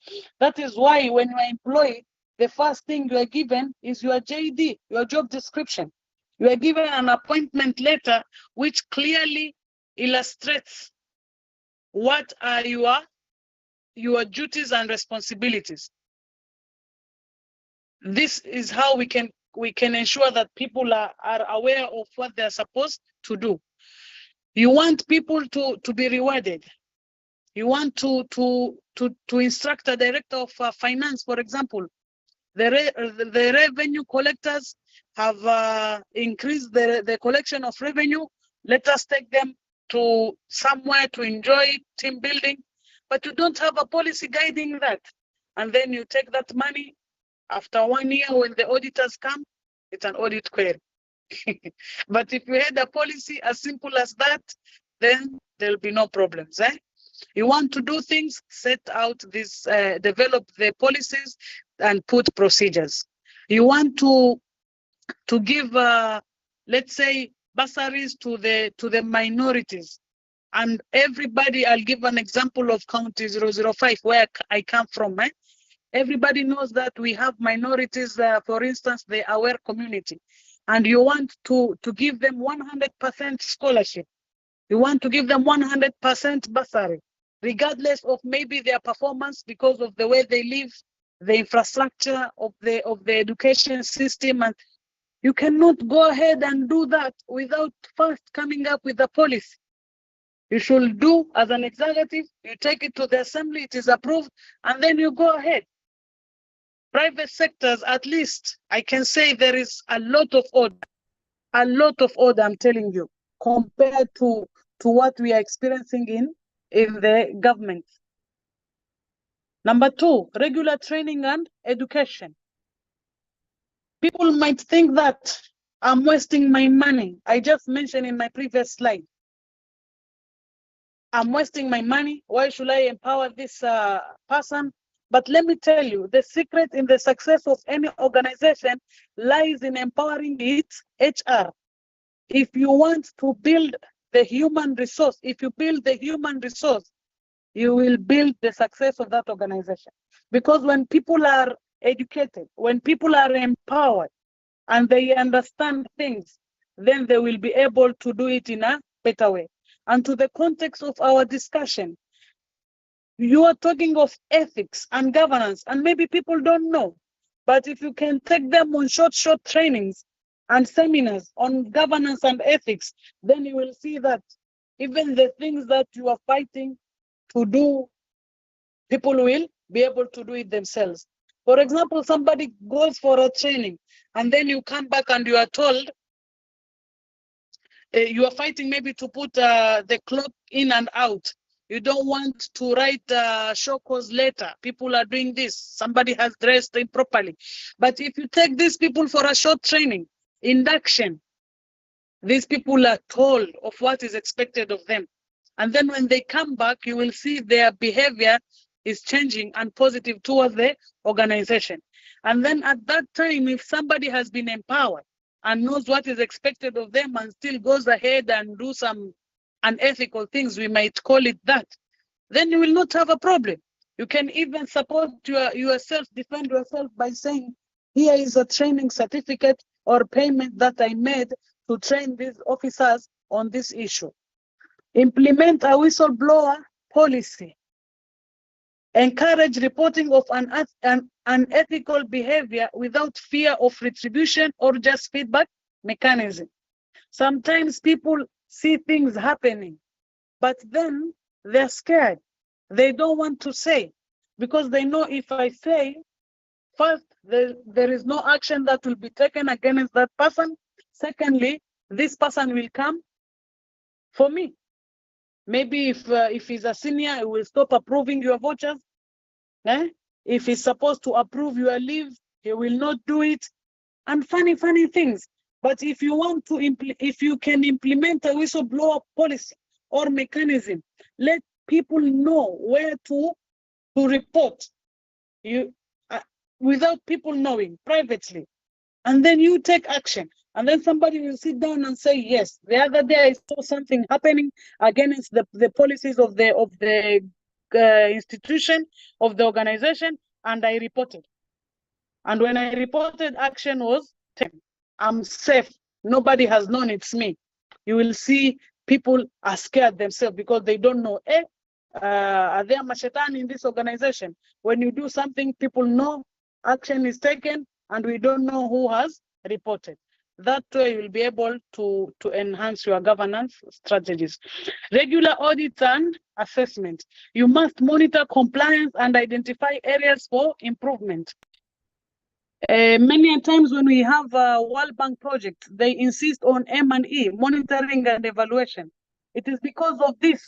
That is why when you are employed, the first thing you are given is your JD, your job description. You are given an appointment letter which clearly illustrates what are your duties and responsibilities. This is how we can ensure that people are aware of what they're supposed to do. You want people to be rewarded. You want to instruct a director of finance, for example. The revenue collectors have increased the collection of revenue. Let us take them to somewhere to enjoy team building, but you don't have a policy guiding that. And then you take that money. After 1 year, when the auditors come, it's an audit query. But if you had a policy as simple as that, then there'll be no problems. You want to do things, set out this, develop the policies and put procedures. You want to give, let's say, bursaries to the minorities. And everybody, I'll give an example of County 005, where I come from. Everybody knows that we have minorities, for instance, the aware community, and you want to give them 100% scholarship. You want to give them 100% bursary, regardless of maybe their performance because of the way they live, the infrastructure of the education system. And you cannot go ahead and do that without first coming up with a policy. You should do as an executive, you take it to the assembly, it is approved, and then you go ahead. Private sectors, at least, I can say there is a lot of order, I'm telling you, compared to what we are experiencing in the government. Number two, regular training and education. People might think that I'm wasting my money. I just mentioned in my previous slide, I'm wasting my money. Why should I empower this person? But let me tell you, the secret in the success of any organization lies in empowering its HR. If you want to build the human resource, if you build the human resource, you will build the success of that organization. Because when people are educated, when people are empowered, and they understand things, then they will be able to do it in a better way. And to the context of our discussion, you are talking of ethics and governance, and maybe people don't know. But if you can take them on short trainings and seminars on governance and ethics, then you will see that even the things that you are fighting to do, people will be able to do it themselves. For example, somebody goes for a training and then you come back and you are told you are fighting maybe to put the clock in and out. You don't want to write show cause letter. People are doing this. Somebody has dressed improperly. But if you take these people for a short training, induction, these people are told of what is expected of them. And then when they come back, you will see their behavior is changing and positive towards the organization. And then at that time, if somebody has been empowered and knows what is expected of them and still goes ahead and do some unethical things, we might call it that, then you will not have a problem. You can even support yourself, defend yourself by saying, here is a training certificate or payment that I made to train these officers on this issue. Implement a whistleblower policy. Encourage reporting of unethical behavior without fear of retribution or just feedback mechanism. Sometimes people see things happening, but then they're scared. They don't want to say, because they know if I say, first, there is no action that will be taken against that person. Secondly, this person will come for me. Maybe if he's a senior, he will stop approving your vouchers. If he's supposed to approve your leave, he will not do it. And funny things. But if you want to if you can implement a whistleblower policy or mechanism, let people know where to report you without people knowing, privately. And then you take action. And then somebody will sit down and say, yes, the other day I saw something happening against the policies of the institution, of the organization, and I reported. And when I reported, action was taken. I'm safe. Nobody has known it's me. You will see people are scared themselves because they don't know, are there mashetani in this organization? When you do something, people know action is taken, and we don't know who has reported. That way you'll be able to enhance your governance strategies. Regular audits and assessment. You must monitor compliance and identify areas for improvement. Many times when we have a World Bank project, they insist on M&E, monitoring and evaluation. It is because of this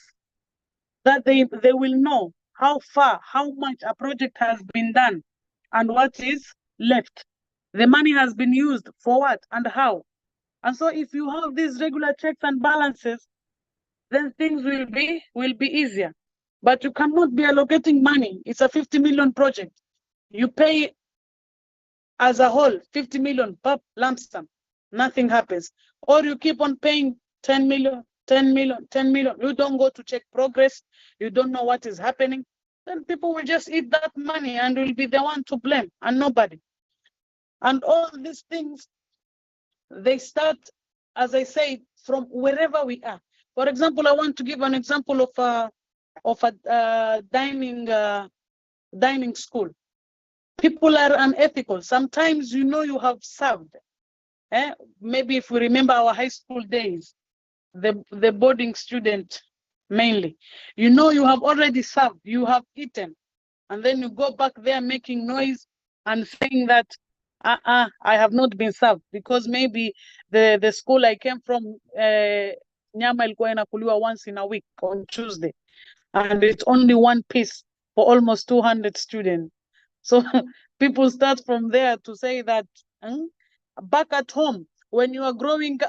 that they will know how far, how much a project has been done and what is left. The money has been used for what and how. And so if you have these regular checks and balances, then things will be easier. But you cannot be allocating money. It's a 50 million project. You pay as a whole 50 million per lump sum. Nothing happens. Or you keep on paying 10 million, 10 million, 10 million. You don't go to check progress. You don't know what is happening. then people will just eat that money and will be the one to blame and nobody. And all these things, they start, as I say, from wherever we are. For example, I want to give an example of a dining school. People are unethical. Sometimes you have served. Maybe if we remember our high school days, the boarding student mainly, you have already served, you have eaten, and then you go back there making noise and saying that I have not been served, because maybe the school I came from, nyama ilikuwa inakuliwa once in a week on Tuesday, and it's only one piece for almost 200 students. So people start from there to say that back at home, when we are growing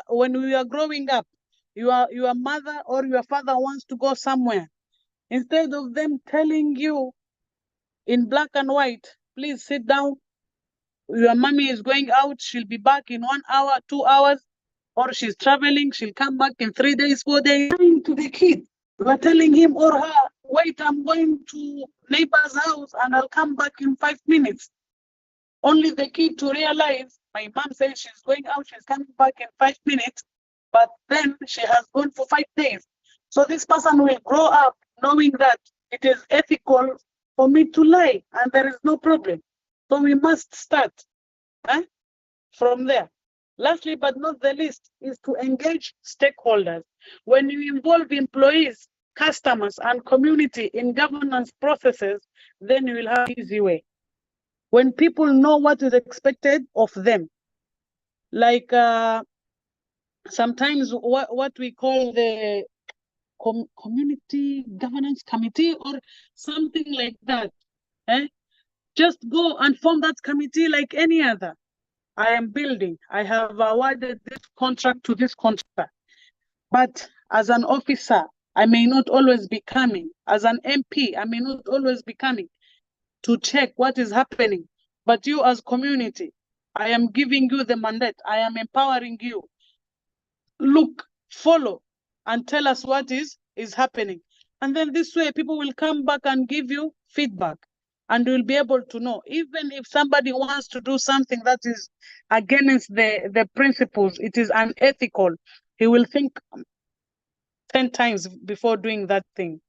up, your mother or your father wants to go somewhere. Instead of them telling you in black and white, please sit down, your mommy is going out, she'll be back in 1 hour, 2 hours, or she's traveling, she'll come back in 3 days, 4 days. To the kid, you are telling him or her, wait, I'm going to neighbor's house and I'll come back in 5 minutes. Only the kid to realize, my mom says she's going out, she's coming back in 5 minutes, but then she has gone for 5 days. So this person will grow up knowing that it is ethical for me to lie and there is no problem. So we must start from there. Lastly, but not the least, is to engage stakeholders. When you involve employees, customers, and community in governance processes, then you will have an easy way. When people know what is expected of them, like sometimes what we call the community governance committee or something like that, just go and form that committee like any other. I am building, I have awarded this contract to this contractor, but as an officer, I may not always be coming. As an MP, I may not always be coming to check what is happening. But you as community, I am giving you the mandate. I am empowering you. Look, follow, and tell us what is happening. And then this way, people will come back and give you feedback. And you'll be able to know, even if somebody wants to do something that is against the principles, it is unethical, he will think 10 times before doing that thing.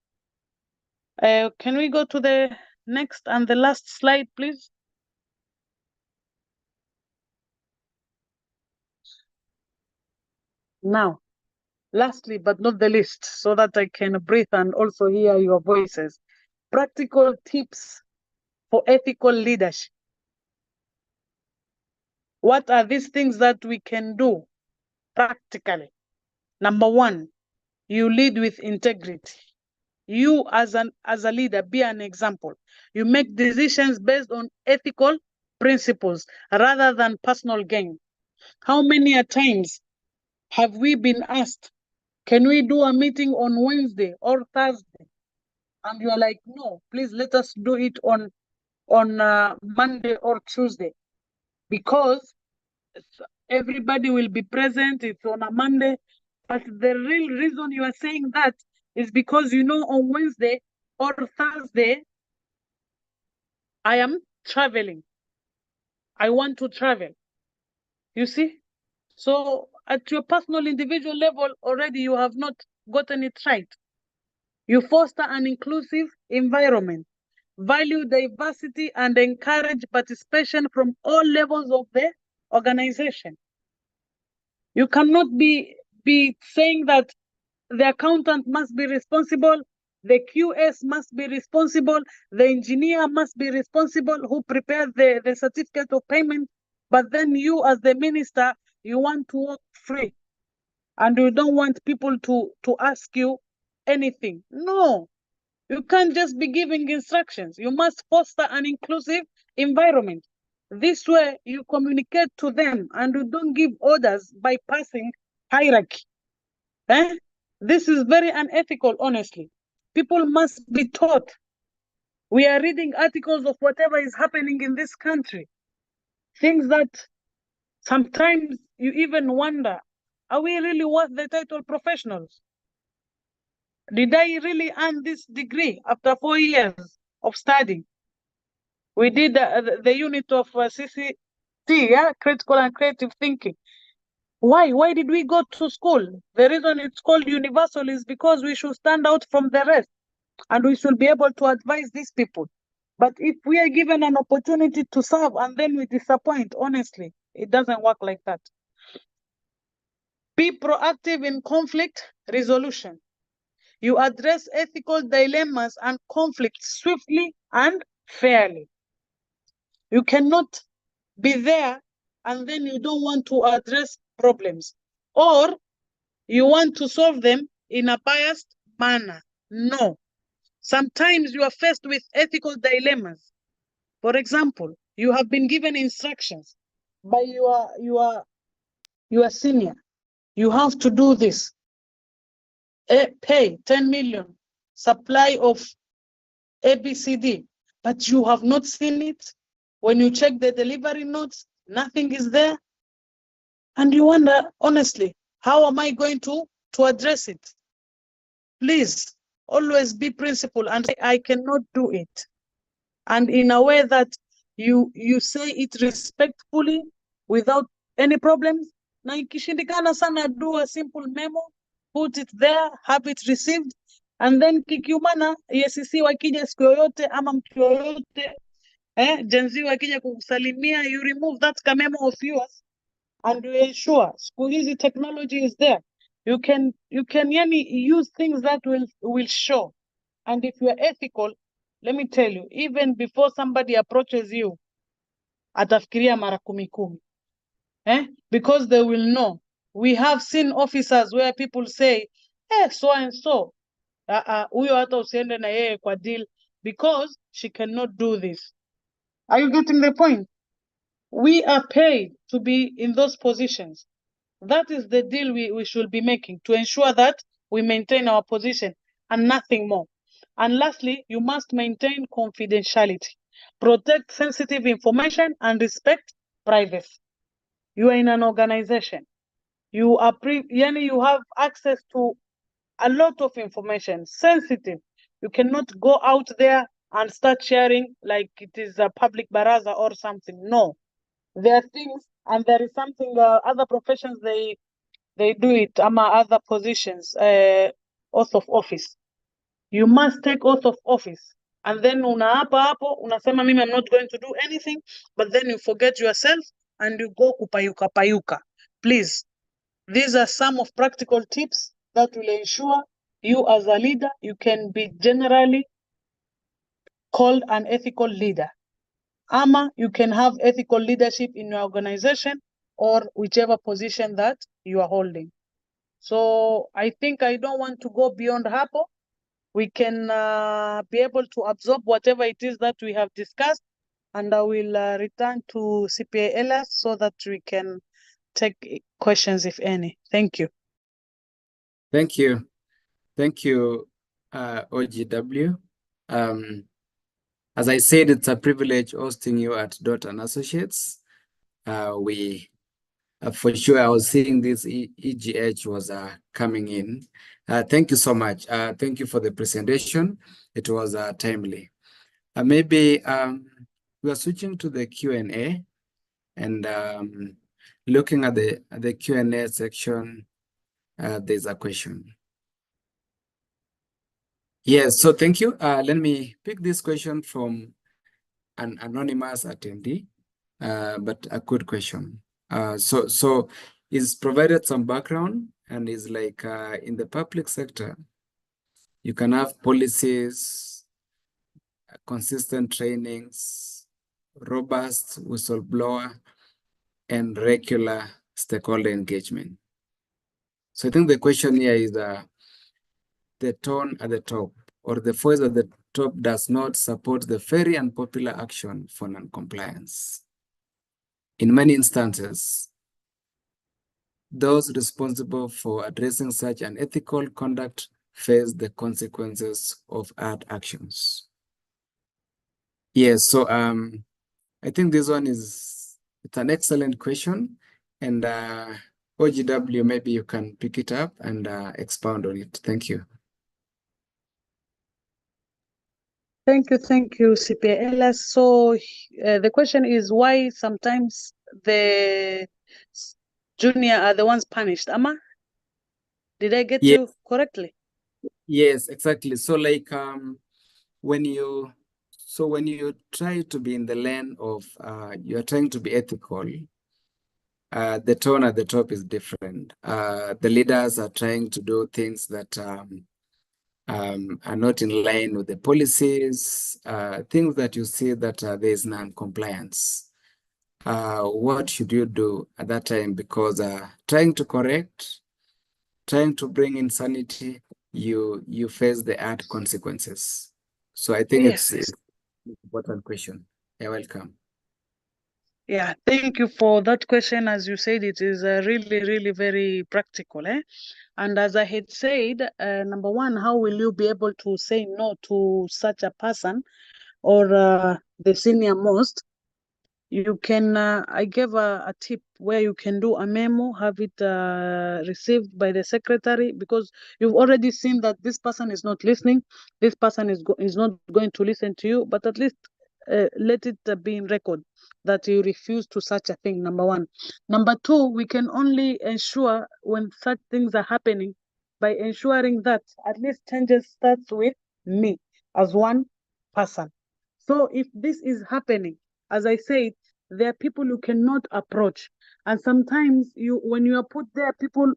Can we go to the next and the last slide, please? Now, lastly, but not the least, so that I can breathe and also hear your voices, practical tips for ethical leadership. What are these things that we can do practically? Number one, you lead with integrity. You as a leader, be an example. You make decisions based on ethical principles rather than personal gain. How many a times have we been asked, can we do a meeting on Wednesday or Thursday? And you're like, no, please let us do it on Monday or Tuesday, because everybody will be present. It's on a Monday. But the real reason you are saying that is because on Wednesday or Thursday, I am traveling. I want to travel. You see? So at your personal individual level, already you have not gotten it right. You foster an inclusive environment, value diversity, and encourage participation from all levels of the organization. You cannot be saying that the accountant must be responsible, the QS must be responsible, the engineer must be responsible who prepared the certificate of payment, but then you as the minister, you want to walk free and you don't want people to ask you anything. No, you can't just be giving instructions. You must foster an inclusive environment. This way you communicate to them and you don't give orders bypassing hierarchy. This is very unethical, honestly. People must be taught. We are reading articles of whatever is happening in this country. Things that sometimes you even wonder, are we really worth the title professionals? Did I really earn this degree after 4 years? of studying. We did the unit of CCT, yeah, critical and creative thinking. Why did we go to school? The reason it's called universal is because we should stand out from the rest and we should be able to advise these people. But if we are given an opportunity to serve and then we disappoint, honestly, it doesn't work like that. Be proactive in conflict resolution. You address ethical dilemmas and conflicts swiftly and fairly. You cannot be there and then you don't want to address problems, or you want to solve them in a biased manner. No. Sometimes you are faced with ethical dilemmas. For example, you have been given instructions by your senior. You have to do this. Pay 10 million, supply of ABCD, but you have not seen it. When you check the delivery notes, nothing is there. And you wonder, honestly, how am I going to address it? Please, always be principled and say, I cannot do it. And in a way that you say it respectfully without any problems. Na ikishindikana sana, do a simple memo, put it there, have it received, and then kikiumana EACC wakija siku yoyote ama mtu yoyote Gen Z wakija kukusalimia, you remove that memo of yours and you ensure siku hizi technology is there. You can yani use things that will show. And if you are ethical, let me tell you, even before somebody approaches you, atafikiria mara kumi. Because they will know. We have seen officers where people say, so and so, huyo hata usiende na yeye kwa deal because she cannot do this. Are you getting the point? We are paid to be in those positions. That is the deal we should be making to ensure that we maintain our position and nothing more. And lastly, you must maintain confidentiality. Protect sensitive information and respect privacy. You are in an organization. You are you have access to a lot of information, sensitive. You cannot go out there and start sharing like it is a public baraza or something. No, there are things, and there is something other professions they do it. Other positions, oath of office. You must take oath of office, and then unaapa hapo unasema mimi I'm not going to do anything, but then you forget yourself and you go kupayuka payuka. Please, these are some of practical tips that will ensure you as a leader, you can be generally called an ethical leader. You can have ethical leadership in your organization or whichever position that you are holding. So I think I don't want to go beyond hapo. We can be able to absorb whatever it is that we have discussed, and I will return to CPA Elias so that we can take questions, if any. Thank you.
Thank you. Thank you, OGW. As I said, it's a privilege hosting you at Dorte&Associates. We for sure, I was seeing this EGH was coming in. Thank you so much. Thank you for the presentation. It was timely. Maybe we are switching to the Q&A, and looking at the Q&A section, there's a question. Yes, so thank you. Let me pick this question from an anonymous attendee, but a good question. So is provided some background and is like in the public sector, you can have policies, consistent trainings, robust whistleblower, and regular stakeholder engagement. So I think the question here is the tone at the top or the voice at the top does not support the very unpopular action for non-compliance. In many instances, those responsible for addressing such unethical conduct face the consequences of hard actions. Yes, so I think this one it's an excellent question, and OGW, maybe you can pick it up and expound on it. Thank you.
Thank you, CPA Elias. So the question is why sometimes the junior are the ones punished. Ama, did I get you correctly?
Yes, exactly. So like when you try to be in the lane of you're trying to be ethical, the tone at the top is different. The leaders are trying to do things that are not in line with the policies, things that you see that there is non-compliance. What should you do at that time? Because trying to correct, trying to bring in sanity, you face the hard consequences. So I think
Yes.
it's an important question. You're welcome.
Yeah, thank you for that question. As you said, it is really, really very practical. And as I had said, number one, how will you be able to say no to such a person or the senior most? You can, I gave a tip where you can do a memo, have it received by the secretary, because you've already seen that this person is not listening. This person is not going to listen to you, but at least let it be in record that you refuse to such a thing, number one. Number two, we can only ensure when such things are happening by ensuring that at least changes starts with me as one person. So if this is happening, as I said, there are people you cannot approach. And sometimes when you are put there, people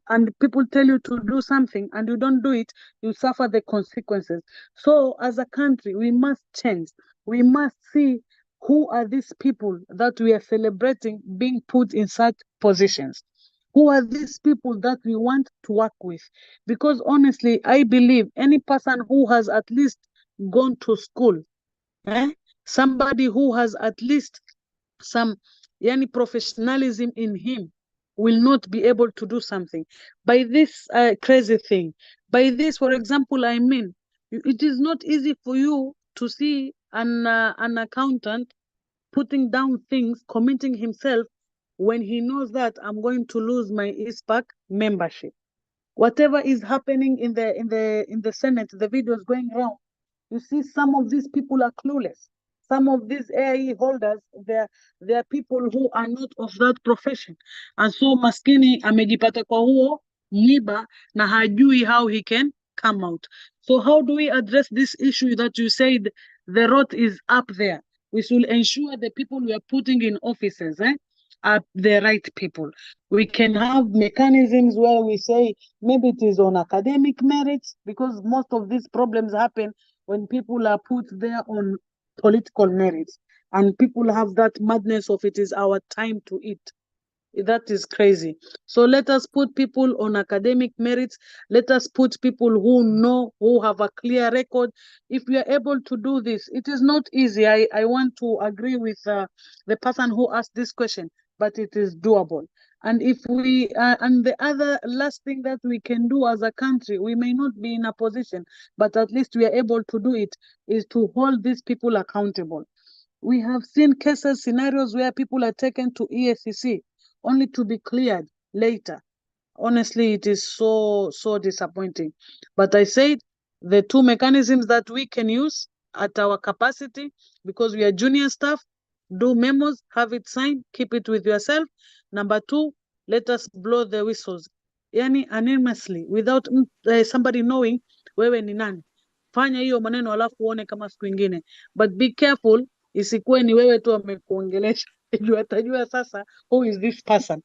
tell you to do something and you don't do it, you suffer the consequences. So as a country, we must change. We must see who are these people that we are celebrating being put in such positions. Who are these people that we want to work with? Because honestly, I believe any person who has at least gone to school, somebody who has at least some professionalism in him will not be able to do something by this crazy thing. By this, for example, I mean, it is not easy for you to see an accountant putting down things, committing himself when he knows that I'm going to lose my ISPAC membership. Whatever is happening in the Senate, the videos going around, you see some of these people are clueless. Some of these AIE holders, they're people who are not of that profession. And so maskini amejipata kwa huo mwiba na hajui how he can come out. So how do we address this issue that you said the rot is up there? We should ensure the people we are putting in offices are the right people. We can have mechanisms where we say maybe it is on academic merits, because most of these problems happen when people are put there on political merits and people have that madness of it is our time to eat. That is crazy. So let us put people on academic merits. Let us put people who know, who have a clear record. If we are able to do this, it is not easy. I want to agree with the person who asked this question, but it is doable. And if we, and the other last thing that we can do as a country, we may not be in a position, but at least we are able to do it, is to hold these people accountable. We have seen cases, scenarios where people are taken to EACC only to be cleared later. Honestly, it is so disappointing. But I said the two mechanisms that we can use at our capacity, because we are junior staff, do memos, have it signed, keep it with yourself. Number two, let us blow the whistles. Yani anonymously, without somebody knowing wewe ni nani. Fanya hiyo maneno alafu uone kama siku ingine. But be careful, isikuwe ni wewe tu amekuongelesha. Atajua sasa who is this person.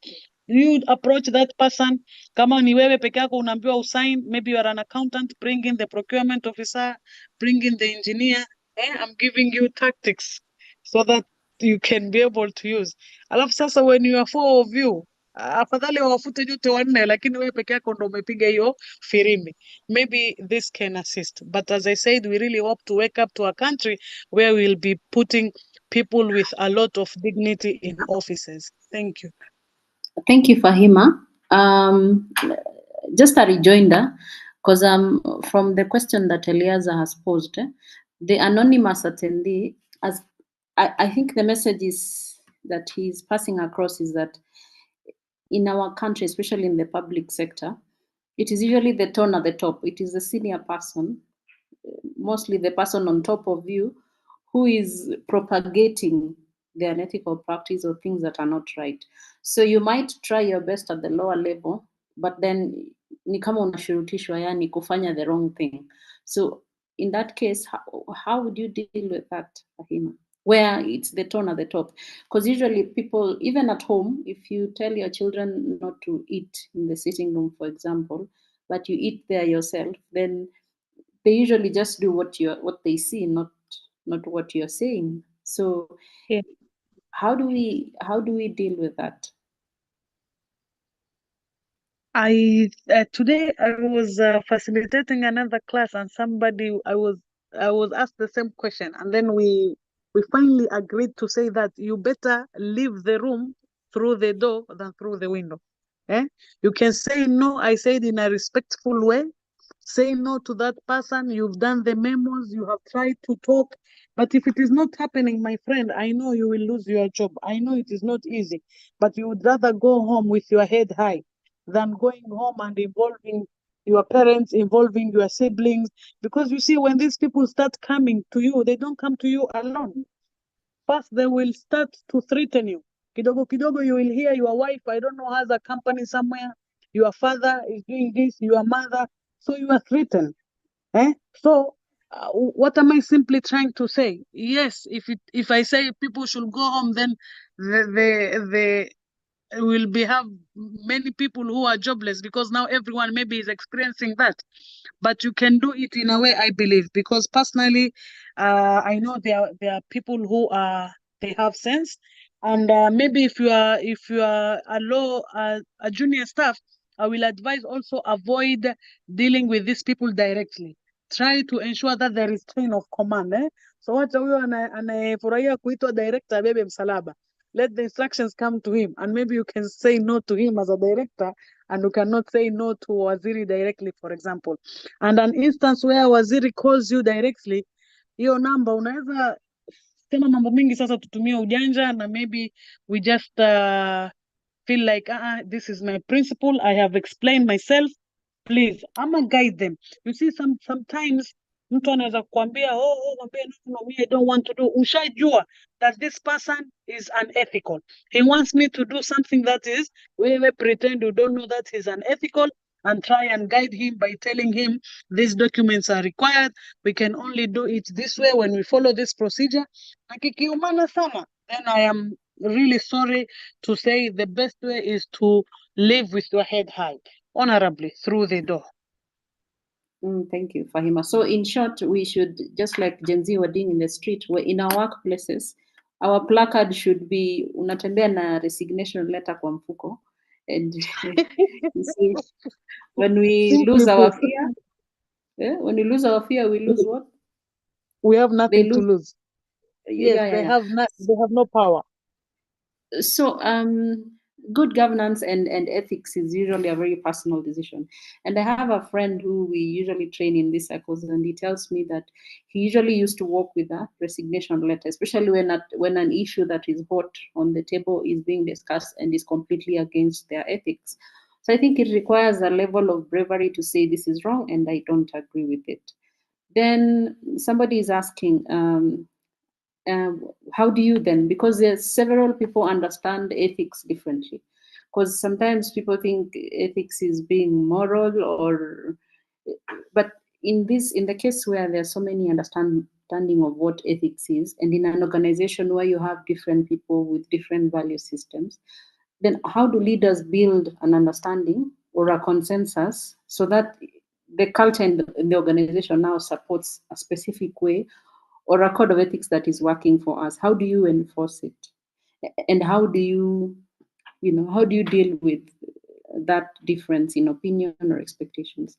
You approach that person. Kama ni wewe peke yako unaambiwa usign, maybe you are an accountant, bring in the procurement officer, bring in the engineer. I'm giving you tactics so that you can be able to use. Alafu sasa when you are four of you, afadhali wawafute nyote wanne, lakini wewe peke yako ndo umepiga hiyo firimbi. Maybe this can assist. But as I said, we really hope to wake up to a country where we'll be putting people with a lot of dignity in offices. Thank you.
Thank you, Fahima. Just a rejoinder, because from the question that Eliaza has posed, the anonymous attendee, as I think the message is that he's passing across is that in our country, especially in the public sector, it is usually the tone at the top. It is the senior person mostly the person on top of you who is propagating the unethical practice or things that are not right. So you might try your best at the lower level, but then ni kama unashurutishwa yani kufanya the wrong thing. So in that case, how would you deal with that, Fahima? Where it's the tone at the top? Because usually people, even at home, if you tell your children not to eat in the sitting room, for example, but you eat there yourself, then they usually just do what they see, not what you're saying. So
Yeah.
how do we deal with that?
Today I was facilitating another class, and I was asked the same question, and then we finally agreed to say that you better leave the room through the door than through the window. Eh? You can say no, I said in a respectful way. Say no to that person. You've done the memos, you have tried to talk, but if it is not happening, my friend, I know you will lose your job. I know it is not easy, but you would rather go home with your head high than going home and involving your parents, involving your siblings. Because you see, when these people start coming to you, they don't come to you alone. First, they will start to threaten you. Kidogo kidogo, you will hear your wife, I don't know, has a company somewhere. Your father is doing this, your mother. So you are threatened. So what am I simply trying to say? Yes, if I say people should go home, then the will be have many people who are jobless, because now everyone maybe is experiencing that. But you can do it in a way, I believe, because personally, I know there are people who are, they have sense, and maybe if you are a junior staff, I will advise also avoid dealing with these people directly. Try to ensure that there is chain of command. So wacha huyo anayefurahia kuitwa director abebe msalaba. Let the instructions come to him, and maybe you can say no to him as a director, and you cannot say no to waziri directly, for example. And an instance where waziri calls you directly, hiyo namba unaweza sema mambo mingi, sasa tutumie ujanja, na maybe we just feel like this is my principle, I have explained myself, please, I'ma guide them. You see, sometimes mtu anaweza kuambia mwambie no, me I don't want to do. Ushajua that this person is unethical. He wants me to do something that is, we pretend you don't know that he's unethical, and try and guide him by telling him these documents are required. We can only do it this way when we follow this procedure. Akikiumana sana, then I am really sorry to say the best way is to live with your head high, honorably through the door.
Thank you, Fahima. So in short, we should, just like Gen Z were doing in the street, where in our workplaces, our placard should be unatembea na resignation letter kwa mfuko. And you see, when we
Simply
lose our
put,
fear, when we lose our fear, we lose what?
we have nothing to lose. Yes,
Yeah.
they have no power.
So good governance and ethics is usually a very personal decision. And I have a friend who we usually train in these circles, and he tells me that he usually used to work with a resignation letter, especially when an issue that is hot on the table is being discussed and is completely against their ethics. So I think it requires a level of bravery to say this is wrong and I don't agree with it. Then somebody is asking, how do you then, because there's several people understand ethics differently, because sometimes people think ethics is being moral, or but in the case where there's so many understanding of what ethics is, and in an organization where you have different people with different value systems, then how do leaders build an understanding or a consensus so that the culture in the organization now supports a specific way or a code of ethics that is working for us? How do you enforce it? And how do you deal with that difference in opinion or expectations?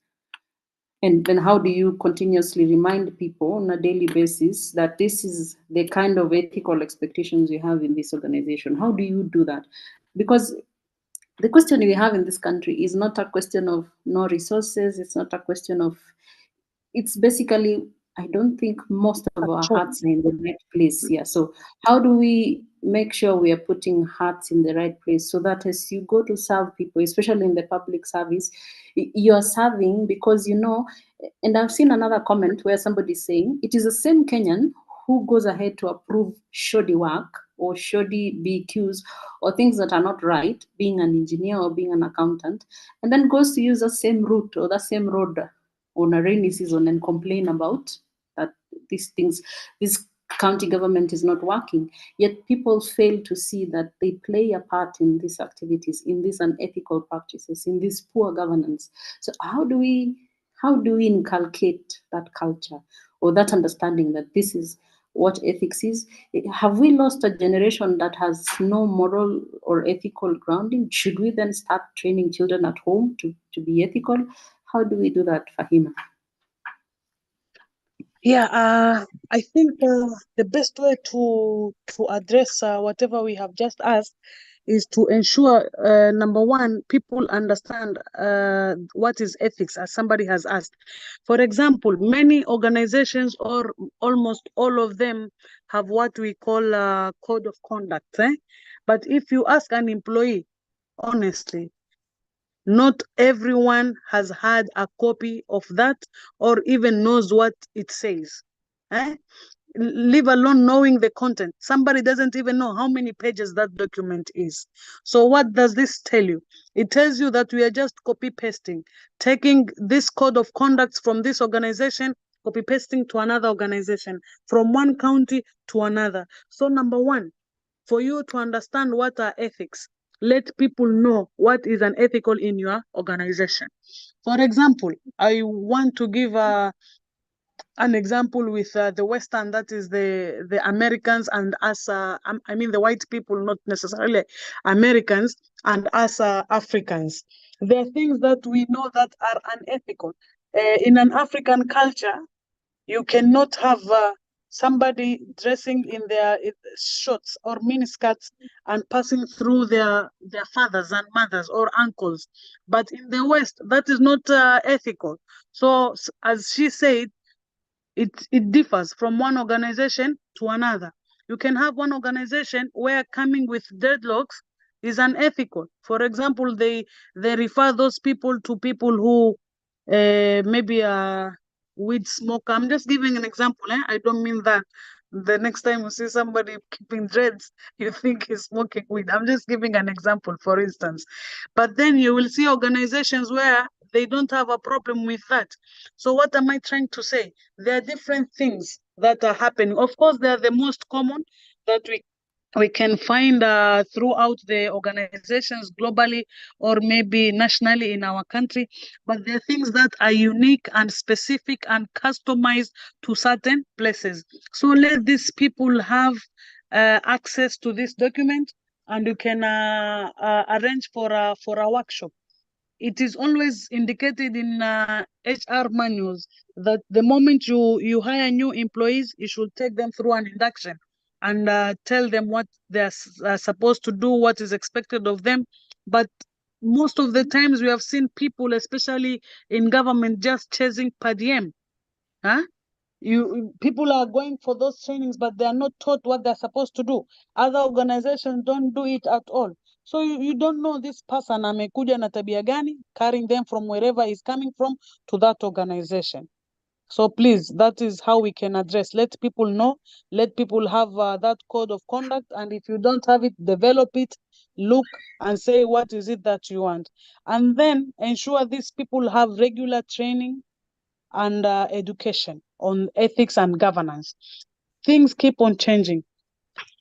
And then how do you continuously remind people on a daily basis that this is the kind of ethical expectations you have in this organization? How do you do that? Because the question we have in this country is not a question of no resources. It's not a question of, it's basically, I don't think most of our hearts are in the right place. Yeah. So how do we make sure we are putting hearts in the right place so that as you go to serve people, especially in the public service, you're serving because And I've seen another comment where somebody's saying it is the same Kenyan who goes ahead to approve shoddy work or shoddy BQs or things that are not right, being an engineer or being an accountant, and then goes to use the same route or the same road on a rainy season and complain about that these things, this county government is not working. Yet people fail to see that they play a part in these activities, in these unethical practices, in this poor governance. So how do we inculcate that culture or that understanding that this is what ethics is? Have we lost a generation that has no moral or ethical grounding? Should we then start training children at home to be ethical? How do we do that, Fahima?
Yeah, I think the best way to address whatever we have just asked is to ensure, number one, people understand what is ethics, as somebody has asked. For example, many organizations, or almost all of them, have what we call a code of conduct. But if you ask an employee, honestly, not everyone has had a copy of that or even knows what it says. Leave alone knowing the content. Somebody doesn't even know how many pages that document is. So what does this tell you? It tells you that we are just copy pasting, taking this code of conduct from this organization, copy pasting to another organization, from one county to another. So number one, for you to understand what are ethics, let people know what is unethical in your organization. For example, I want to give an example with the Western, that is the Americans, and us, I mean the white people, not necessarily Americans, and us Africans. There are things that we know that are unethical. In an African culture, you cannot have somebody dressing in their shorts or miniskirts and passing through their fathers and mothers or uncles. But in the West, that is not ethical. So, as she said, it differs from one organization to another. You can have one organization where coming with dreadlocks is unethical. For example, they refer those people to people who maybe weed smoker. I'm just giving an example. I don't mean that the next time you see somebody keeping dreads, you think he's smoking weed. I'm just giving an example, for instance. But then you will see organizations where they don't have a problem with that. So what am I trying to say? There are different things that are happening. Of course, they are the most common that we can find throughout the organizations globally or maybe nationally in our country, but there are things that are unique and specific and customized to certain places. So let these people have access to this document, and you can arrange for a workshop. It is always indicated in HR manuals that the moment you hire new employees, you should take them through an induction and tell them what they're supposed to do, what is expected of them. But most of the times we have seen people, especially in government, just chasing per diem. People are going for those trainings, but they are not taught what they're supposed to do. Other organizations don't do it at all. So you don't know this person amekuja na tabia gani, carrying them from wherever he's coming from to that organization. So please, that is how we can address. Let people know, let people have that code of conduct. And if you don't have it, develop it, look and say, what is it that you want? And then ensure these people have regular training and education on ethics and governance. Things keep on changing.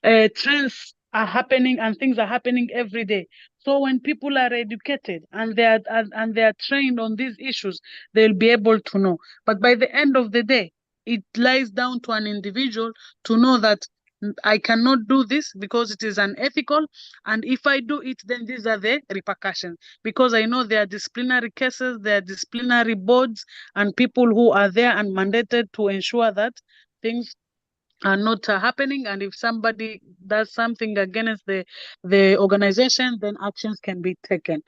Trends are happening and things are happening every day. So when people are educated and they are trained on these issues, they'll be able to know. But by the end of the day, it lies down to an individual to know that I cannot do this because it is unethical, and if I do it, then these are the repercussions. Because I know there are disciplinary cases, there are disciplinary boards, and people who are there and mandated to ensure that things are not happening. And if somebody does something against the organization, then actions can be taken.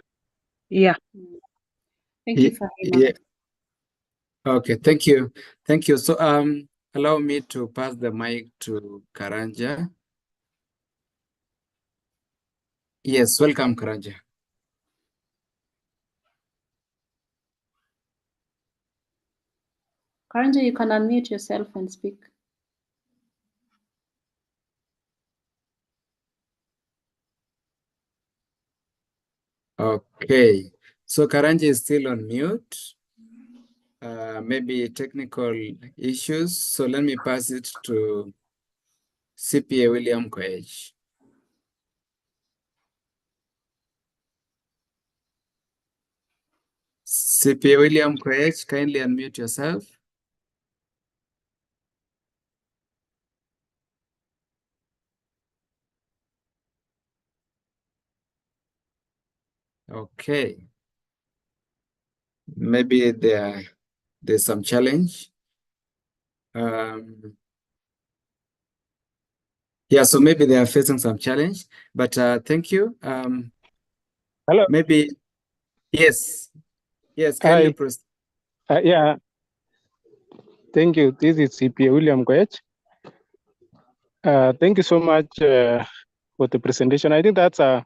Yeah.
Thank you, Fahima.
Yeah. Okay, thank you. Thank you. So allow me to pass the mic to Karanja. Yes, welcome, Karanja.
Karanja, you can unmute yourself and speak.
Okay, so Karanja is still on mute. Maybe technical issues. So let me pass it to CPA William Koech. CPA William Koech, kindly unmute yourself. Okay. Maybe there's some challenge. Yeah, so maybe they are facing some challenge, but thank you.
Hello.
Maybe, yes, kindly
Hi.
proceed.
Yeah, thank you. This is CPA William Koech. Thank you so much for the presentation. I think that's a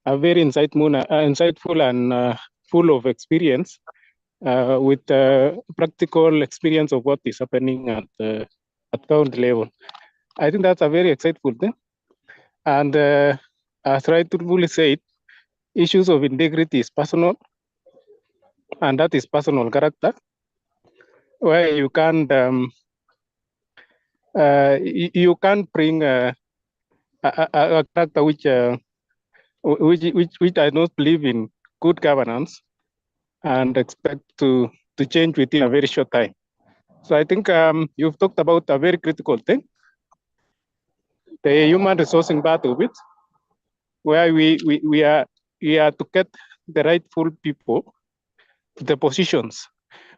very insightful and full of experience with practical experience of what is happening at county level. I think that's a very insightful thing. And as rightfully said, issues of integrity is personal, and that is personal character, where you can't you can't bring a character which I don't believe in good governance and expect to change within a very short time. So I think you've talked about a very critical thing, the human resourcing part of it, where we are to get the rightful people to the positions,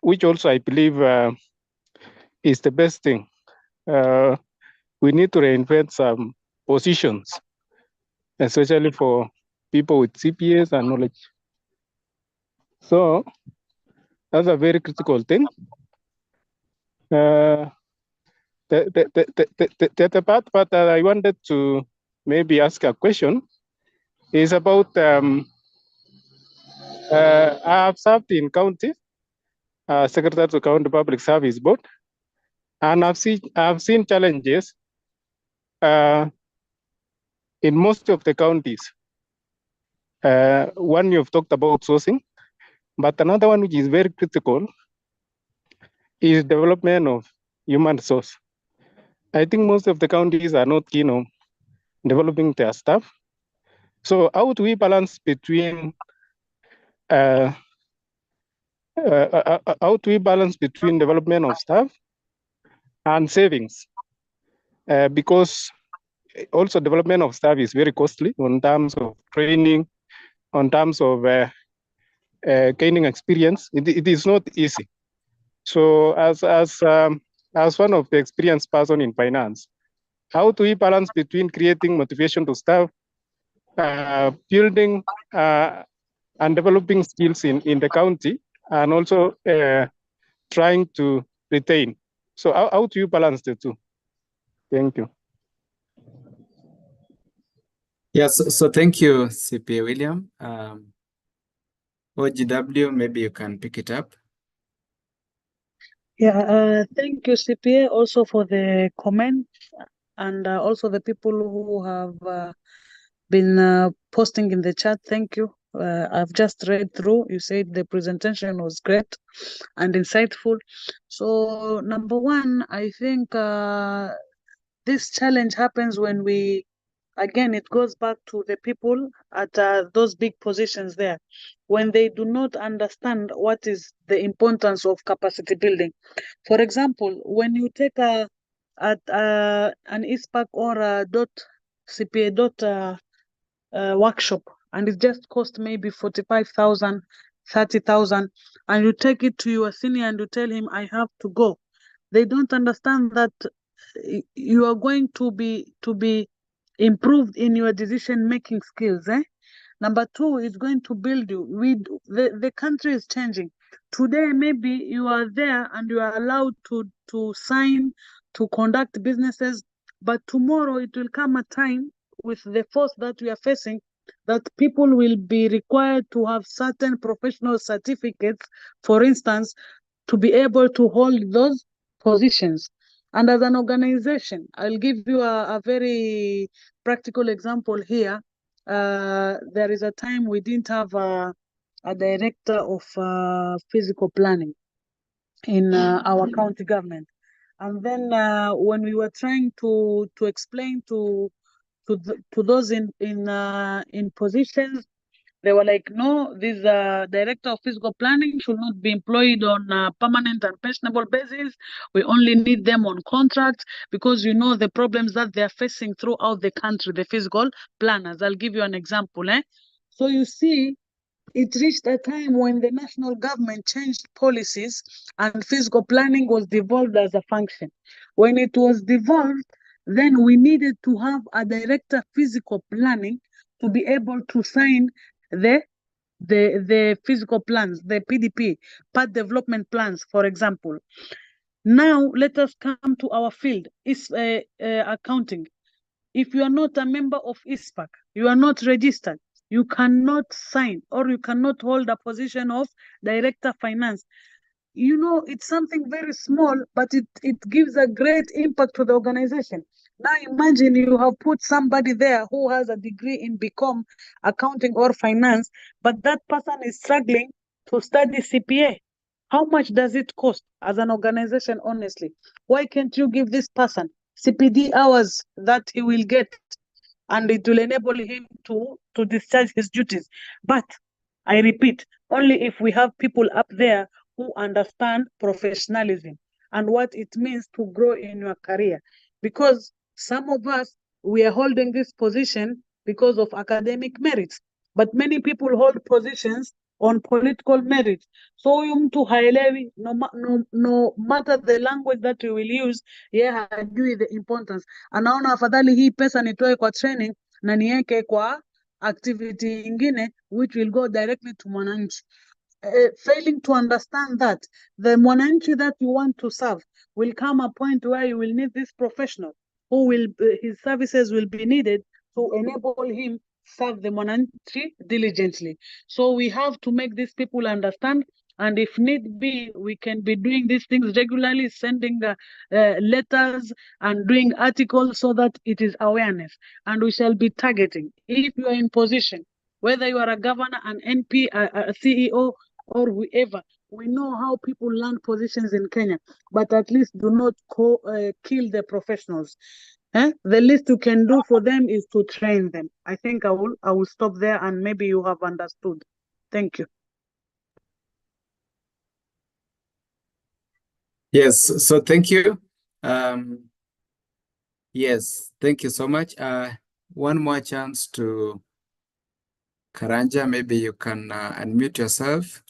which also I believe is the best thing. We need to reinvent some positions, especially for people with CPAs and knowledge. So that's a very critical thing. The part that I wanted to maybe ask a question is about I have served in county, secretary to county public service board, and I've seen challenges in most of the counties. One you've talked about sourcing, but another one which is very critical is development of human resource. I think most of the counties are not keen on developing their staff. So how do we balance between how do we balance between development of staff and savings? Because also development of staff is very costly in terms of training, on terms of gaining experience. It is not easy. So as one of the experienced person in finance, how do we balance between creating motivation to staff, building and developing skills in the county, and also trying to retain? So how do you balance the two? Thank you.
Yes, so thank you, CPA William. OGW, maybe you can pick it up.
Yeah, thank you, CPA, also for the comment, and also the people who have been posting in the chat. Thank you. I've just read through. You said the presentation was great and insightful. So number one, I think this challenge happens when again, it goes back to the people at those big positions there, when they do not understand what is the importance of capacity building. For example, when you take an ISPAC or a CPA workshop, and it just cost maybe 45,000, 30,000, and you take it to your senior and you tell him, I have to go. They don't understand that you are going to be improved in your decision-making skills. Number two, is going to build you. The country is changing. Today, maybe you are there and you are allowed to sign, to conduct businesses, but tomorrow it will come a time with the force that we are facing that people will be required to have certain professional certificates, for instance, to be able to hold those positions. And as an organization, I'll give you a very practical example here. There is a time we didn't have a director of physical planning in our county government. And then when we were trying to explain to those in positions, they were like, no, this director of physical planning should not be employed on a permanent and pensionable basis. We only need them on contracts because you know the problems that they're facing throughout the country, the physical planners. I'll give you an example. So you see, it reached a time when the national government changed policies and physical planning was devolved as a function. When it was devolved, then we needed to have a director of physical planning to be able to sign the physical plans, the PDP, part development plans, for example. Now, let us come to our field, is accounting. If you are not a member of ISPAC, you are not registered, you cannot sign or you cannot hold a position of director finance. You know, it's something very small, but it gives a great impact to the organization. Now imagine you have put somebody there who has a degree in BCom, accounting or finance, but that person is struggling to study CPA. How much does it cost as an organization, honestly? Why can't you give this person CPD hours that he will get and it will enable him to discharge his duties? But I repeat, only if we have people up there who understand professionalism and what it means to grow in your career. Because some of us, we are holding this position because of academic merits, but many people hold positions on political merit. So huyu mtu haelewi, no matter the language that you will use, hajui the importance. Anaona afadhali hii pesa nitoe kwa training na niweke kwa activity ingine which will go directly to mwananchi. Failing to understand that the mwananchi that you want to serve will come a point where you will need this professional who will his services will be needed to enable him serve the mwananchi diligently. So we have to make these people understand, and if need be, we can be doing these things regularly, sending letters and doing articles so that it is awareness, and we shall be targeting. If you are in position, whether you are a governor, an MP, a CEO, or whoever, we know how people land positions in Kenya, but at least do not kill the professionals. The least you can do for them is to train them. I think I will stop there, and maybe you have understood. Thank you.
Yes, so thank you. Yes, thank you so much. One more chance to Karanja, maybe you can unmute yourself.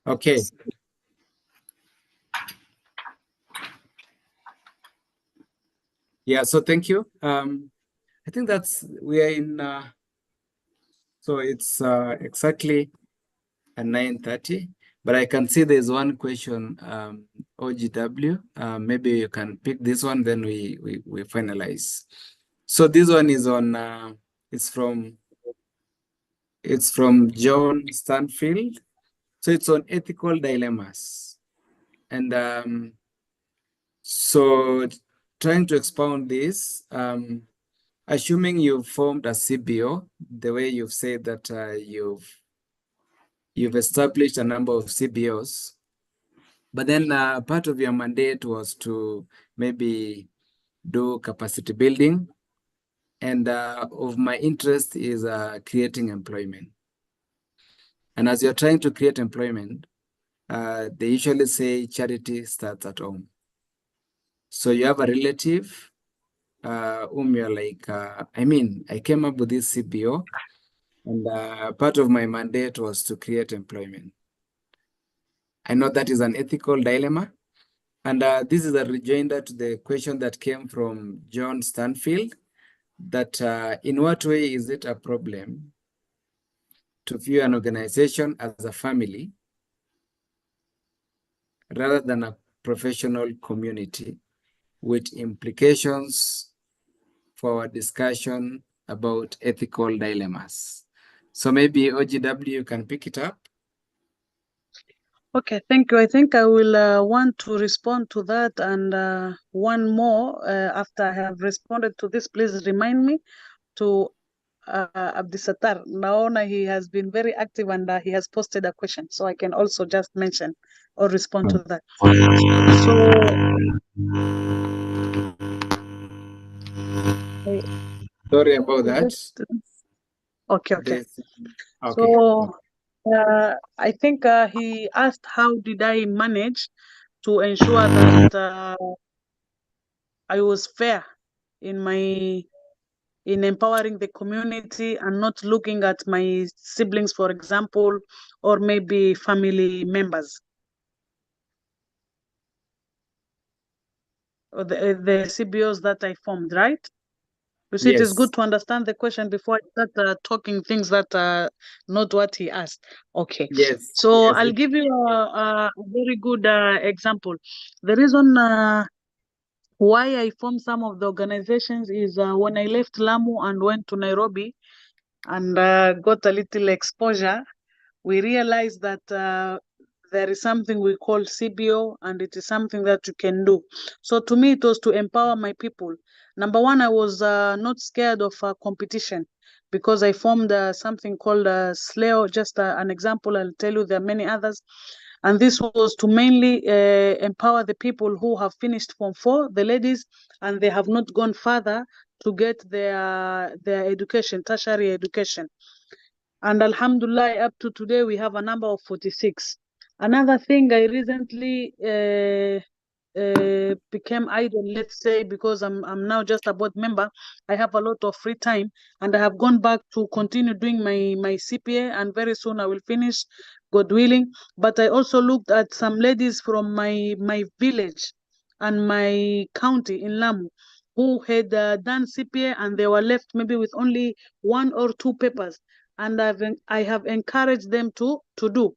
Okay. Yeah, so thank you. I think we are in, so it's exactly at 9:30, but I can see there's one question, OGW. Maybe you can pick this one, then we finalize. So this one is on, it's from John Stanfield. So it's on ethical dilemmas. And so trying to expound this, assuming you've formed a CBO, the way you've said that you've established a number of CBOs, but then part of your mandate was to maybe do capacity building, and of my interest is creating employment. And as you're trying to create employment, they usually say charity starts at home. So you have a relative whom you're like, I came up with this CBO, and part of my mandate was to create employment. I know that is an ethical dilemma. And this is a rejoinder to the question that came from John Stanfield, that in what way is it a problem to view an organization as a family rather than a professional community, with implications for our discussion about ethical dilemmas. So maybe OGW can pick it up.
Okay, thank you. I think I will want to respond to that, and one more after I have responded to this. Please remind me to Abdisatar. Naona he has been very active and he has posted a question, so I can also just mention or respond to that. So,
Sorry about that.
Okay.
Okay.
So, I think he asked how did I manage to ensure that I was fair in empowering the community and not looking at my siblings, for example, or maybe family members, or the CBOs that I formed, right? You see, It is good to understand the question before I start talking things that are not what he asked. Okay.
Yes.
So
yes.
I'll give you a very good example. The reason why I formed some of the organizations is when I left Lamu and went to Nairobi and got a little exposure, we realized that there is something we call CBO, and it is something that you can do. So to me, it was to empower my people. Number one, I was not scared of competition because I formed something called SLEO. Just an example, I'll tell you there are many others. And this was to mainly empower the people who have finished Form 4, the ladies, and they have not gone further to get their education, tertiary education. And Alhamdulillah, up to today, we have a number of 46. Another thing I recently became idle, let's say, because I'm now just a board member. I have a lot of free time, and I have gone back to continue doing my CPA, and very soon I will finish, God willing. But I also looked at some ladies from my village and my county in Lamu who had done CPA, and they were left maybe with only 1 or 2 papers, and I have encouraged them to do,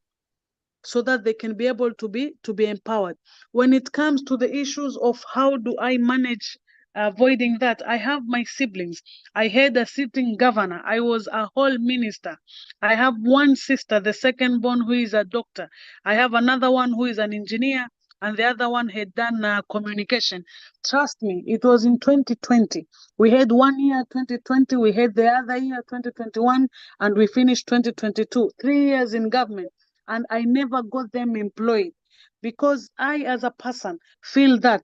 so that they can be able to be empowered. When it comes to the issues of how do I manage avoiding that, I have my siblings. I had a sitting governor. I was a whole minister. I have one sister, the second born, who is a doctor. I have another one who is an engineer, and the other one had done communication. Trust me, it was in 2020. We had 1 year, 2020, we had the other year, 2021, and we finished 2022. 3 years in government, and I never got them employed because I, as a person, feel that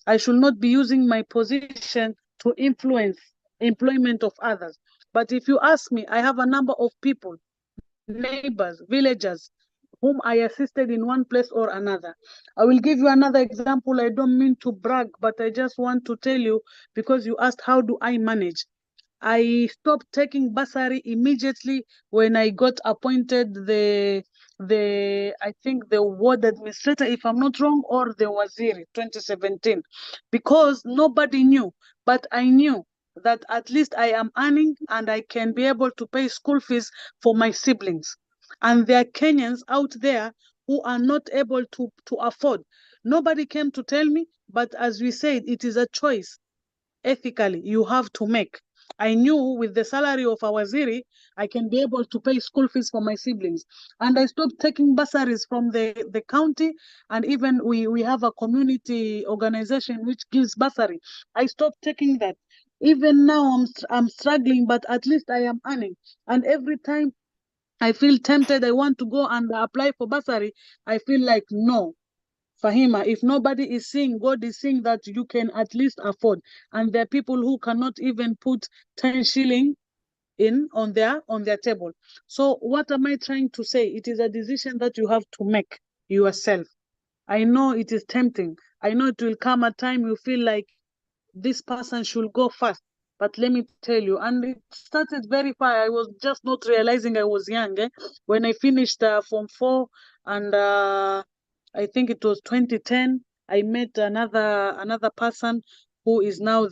I should not be using my position to influence employment of others. But if you ask me, I have a number of people, neighbors, villagers, whom I assisted in one place or another. I will give you another example. I don't mean to brag, but I just want to tell you, because you asked how do I manage. I stopped taking bursary immediately when I got appointed I think the ward administrator, if I'm not wrong, or the waziri, 2017, because nobody knew, but I knew that at least I am earning and I can be able to pay school fees for my siblings. And there are Kenyans out there who are not able to afford. Nobody came to tell me, but as we said, it is a choice ethically you have to make. I knew with the salary of our waziri, I can be able to pay school fees for my siblings. And I stopped taking bursaries from the county, and even we have a community organization which gives bursary. I stopped taking that. Even now I'm struggling, but at least I am earning. And every time I feel tempted, I want to go and apply for bursary, I feel like no, Fahima, if nobody is seeing, God is seeing that you can at least afford. And there are people who cannot even put 10 shilling in on their table. So what am I trying to say? It is a decision that you have to make yourself. I know it is tempting. I know it will come a time you feel like this person should go first. But let me tell you, and it started very far. I was just not realizing I was young. When I finished Form 4, and I think it was 2010, I met another person who is now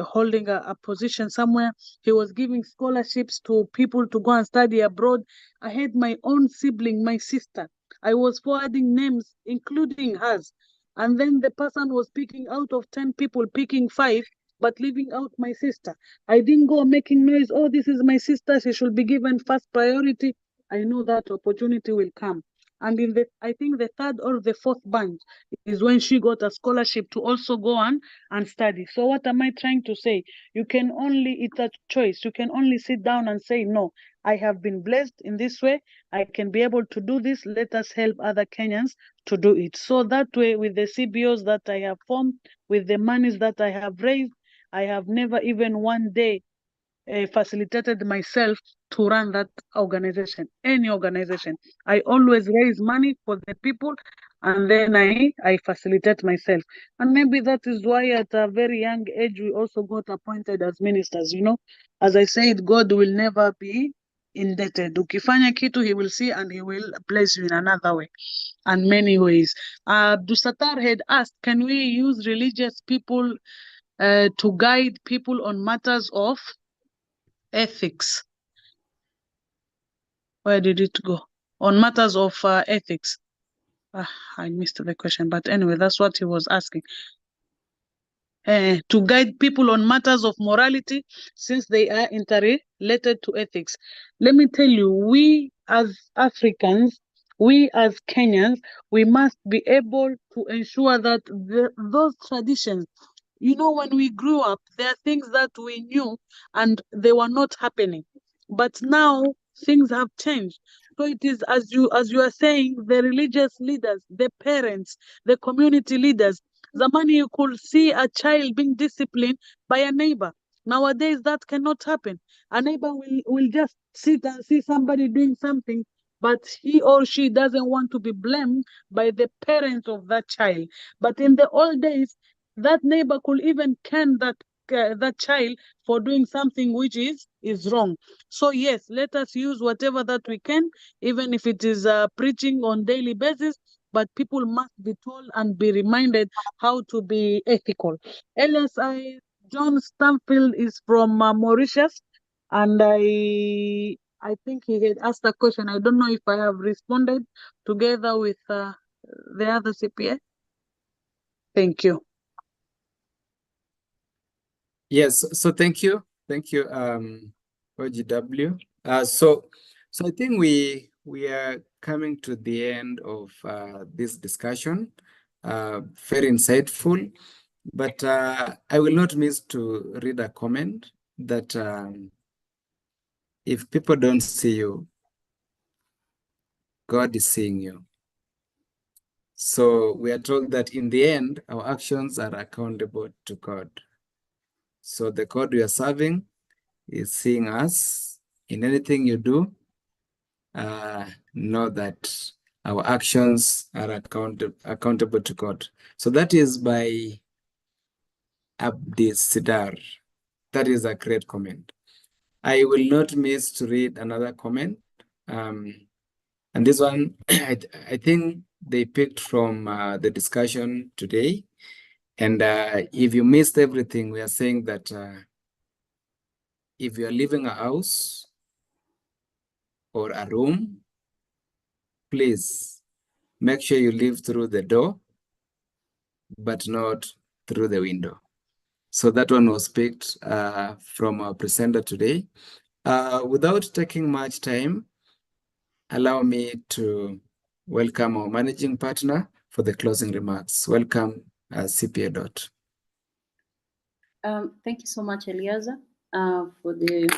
holding a position somewhere. He was giving scholarships to people to go and study abroad. I had my own sibling, my sister. I was forwarding names, including hers. And then the person was picking out of 10 people, picking 5, but leaving out my sister. I didn't go making noise, oh, this is my sister, she should be given first priority. I know that opportunity will come. And in the, I think the third or the fourth bunch is when she got a scholarship to also go on and study. So what am I trying to say? You can only, it's a choice. You can only sit down and say, no, I have been blessed in this way. I can be able to do this. Let us help other Kenyans to do it. So that way, with the CBOs that I have formed, with the monies that I have raised, I have never even one day facilitated myself to run that organization, any organization. I always raise money for the people, and then I facilitate myself. And maybe that is why at a very young age, we also got appointed as ministers. You know, as I said, God will never be indebted. Ukifanya kitu, he will see and he will place you in another way and many ways. Dusatar had asked, can we use religious people to guide people on matters of ethics? Where did it go? On matters of ethics. I missed the question, but anyway, that's what he was asking. To guide people on matters of morality, since they are interrelated to ethics. Let me tell you, we as Africans, we as Kenyans, we must be able to ensure that those traditions, you know, when we grew up, there are things that we knew and they were not happening. But now things have changed. So it is, as you are saying, the religious leaders, the parents, the community leaders. Zamani, you could see a child being disciplined by a neighbor. Nowadays, that cannot happen. A neighbor will just sit and see somebody doing something, but he or she doesn't want to be blamed by the parents of that child. But in the old days, that neighbor could even can that child for doing something which is wrong. So yes, let us use whatever that we can, even if it is preaching on daily basis, but people must be told and be reminded how to be ethical. LSI John Stamfield is from Mauritius, and I think he had asked a question. I don't know if I have responded together with the other CPA. Thank you.
Yes, so thank you, OGW. So I think we are coming to the end of this discussion. Very insightful, but I will not miss to read a comment that if people don't see you, God is seeing you. So we are told that in the end, our actions are accountable to God. So the God we are serving is seeing us. In anything you do, know that our actions are accountable to God. So that is by Abdi Sidar. That is a great comment. I will not miss to read another comment. And this one, I think they picked from the discussion today. And if you missed everything, we are saying that if you are leaving a house or a room, please make sure you leave through the door, but not through the window. So that one was picked from our presenter today. Without taking much time, allow me to welcome our managing partner for the closing remarks. Welcome, CPA Dot.
Thank you so much, Eliaza, for the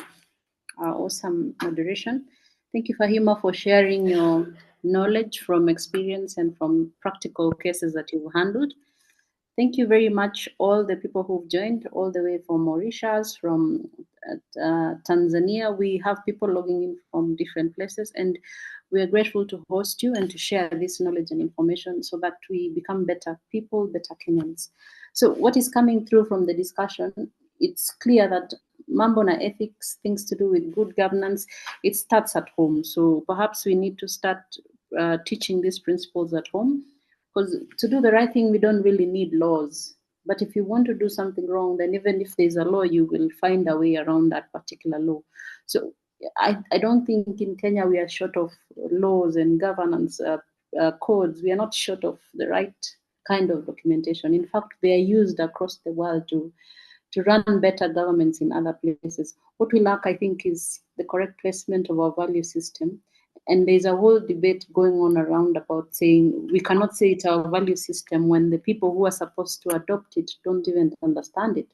awesome moderation. Thank you, Fahima, for sharing your knowledge from experience and from practical cases that you've handled. Thank you very much, all the people who've joined, all the way from Mauritius, from Tanzania. We have people logging in from different places, and we are grateful to host you and to share this knowledge and information so that we become better people, better Kenyans. So what is coming through from the discussion, it's clear that mambo na ethics, things to do with good governance, it starts at home. So perhaps we need to start teaching these principles at home, because to do the right thing, we don't really need laws. But if you want to do something wrong, then even if there's a law, you will find a way around that particular law. So I don't think in Kenya we are short of laws and governance codes. We are not short of the right kind of documentation. In fact, they are used across the world to run better governments in other places. What we lack, I think, is the correct placement of our value system. And there's a whole debate going on around about saying we cannot say it's our value system when the people who are supposed to adopt it don't even understand it.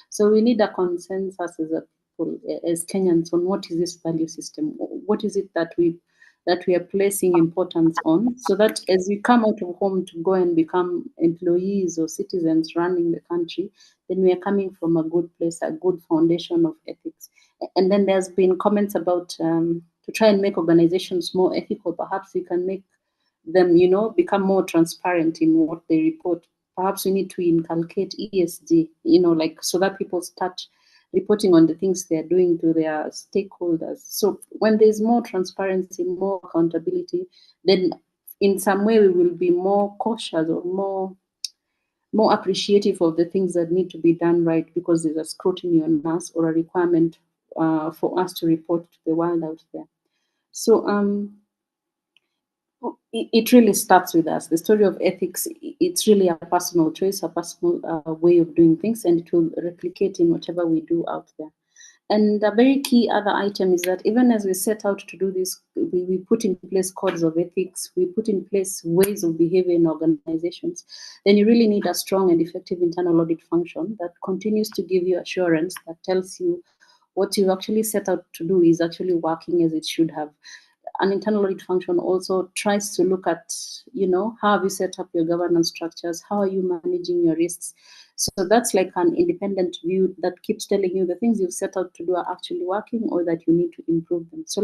So we need a consensus as a people, as Kenyans, on what is this value system? What is it that we are placing importance on, so that as we come out of home to go and become employees or citizens running the country, then we are coming from a good place, a good foundation of ethics. And then there's been comments about to try and make organizations more ethical. Perhaps we can make them, become more transparent in what they report. Perhaps we need to inculcate ESG, like so that people start reporting on the things they're doing to their stakeholders. So when there's more transparency, more accountability, then in some way we will be more cautious or more appreciative of the things that need to be done right, because there's a scrutiny on us or a requirement for us to report to the world out there. So it really starts with us. The story of ethics, it's really a personal choice, a personal way of doing things, and it will replicate in whatever we do out there. And a very key other item is that even as we set out to do this, we put in place codes of ethics, we put in place ways of behavior in organizations, then you really need a strong and effective internal audit function that continues to give you assurance, that tells you what you actually set out to do is actually working as it should have. An internal audit function also tries to look at, how have you set up your governance structures? How are you managing your risks? So that's like an independent view that keeps telling you the things you've set out to do are actually working or that you need to improve them. So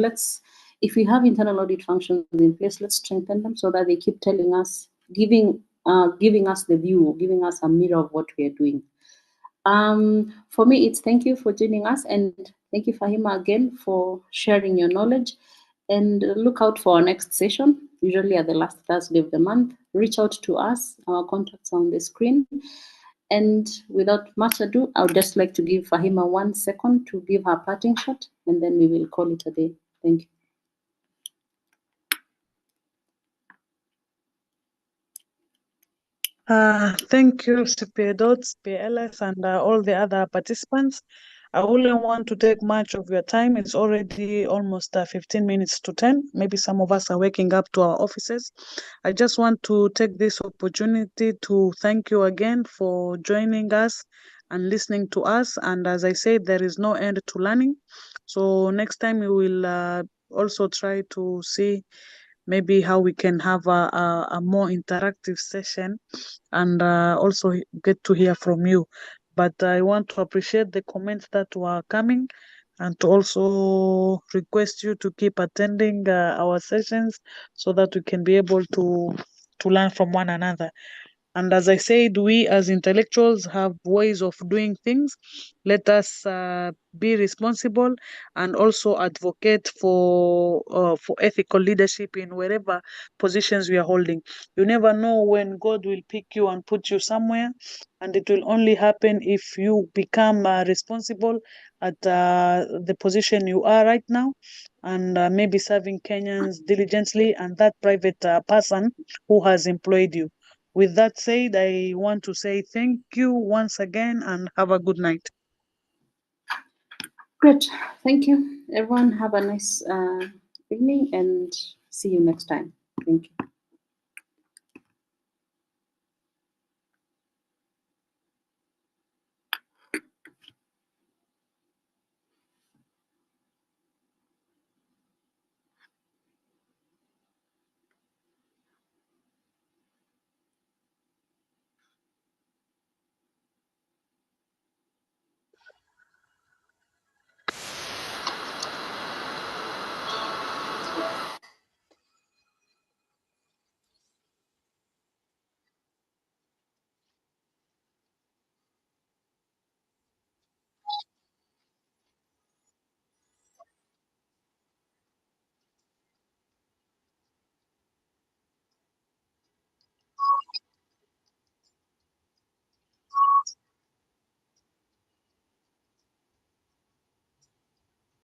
if we have internal audit functions in place, let's strengthen them so that they keep telling us, giving us the view, giving us a mirror of what we are doing. For me, it's thank you for joining us, and thank you, Fahima, again for sharing your knowledge. And look out for our next session, usually at the last Thursday of the month. Reach out to us. Our contacts are on the screen. And without much ado, I would just like to give Fahima 1 second to give her parting shot, and then we will call it a day. Thank you.
Thank you, CPA Dots, PLS, and all the other participants. I wouldn't want to take much of your time. It's already almost 15 minutes to 10. Maybe some of us are waking up to our offices. I just want to take this opportunity to thank you again for joining us and listening to us. And as I said, there is no end to learning. So next time we will also try to see maybe how we can have a more interactive session and also get to hear from you. But I want to appreciate the comments that were coming and to also request you to keep attending our sessions so that we can be able to learn from one another. And as I said, we as intellectuals have ways of doing things. Let us be responsible and also advocate for ethical leadership in wherever positions we are holding. You never know when God will pick you and put you somewhere, and it will only happen if you become responsible at the position you are right now, and maybe serving Kenyans diligently and that private person who has employed you. With that said, I want to say thank you once again and have a good night.
Great. Thank you, everyone. Have a nice evening and see you next time. Thank you.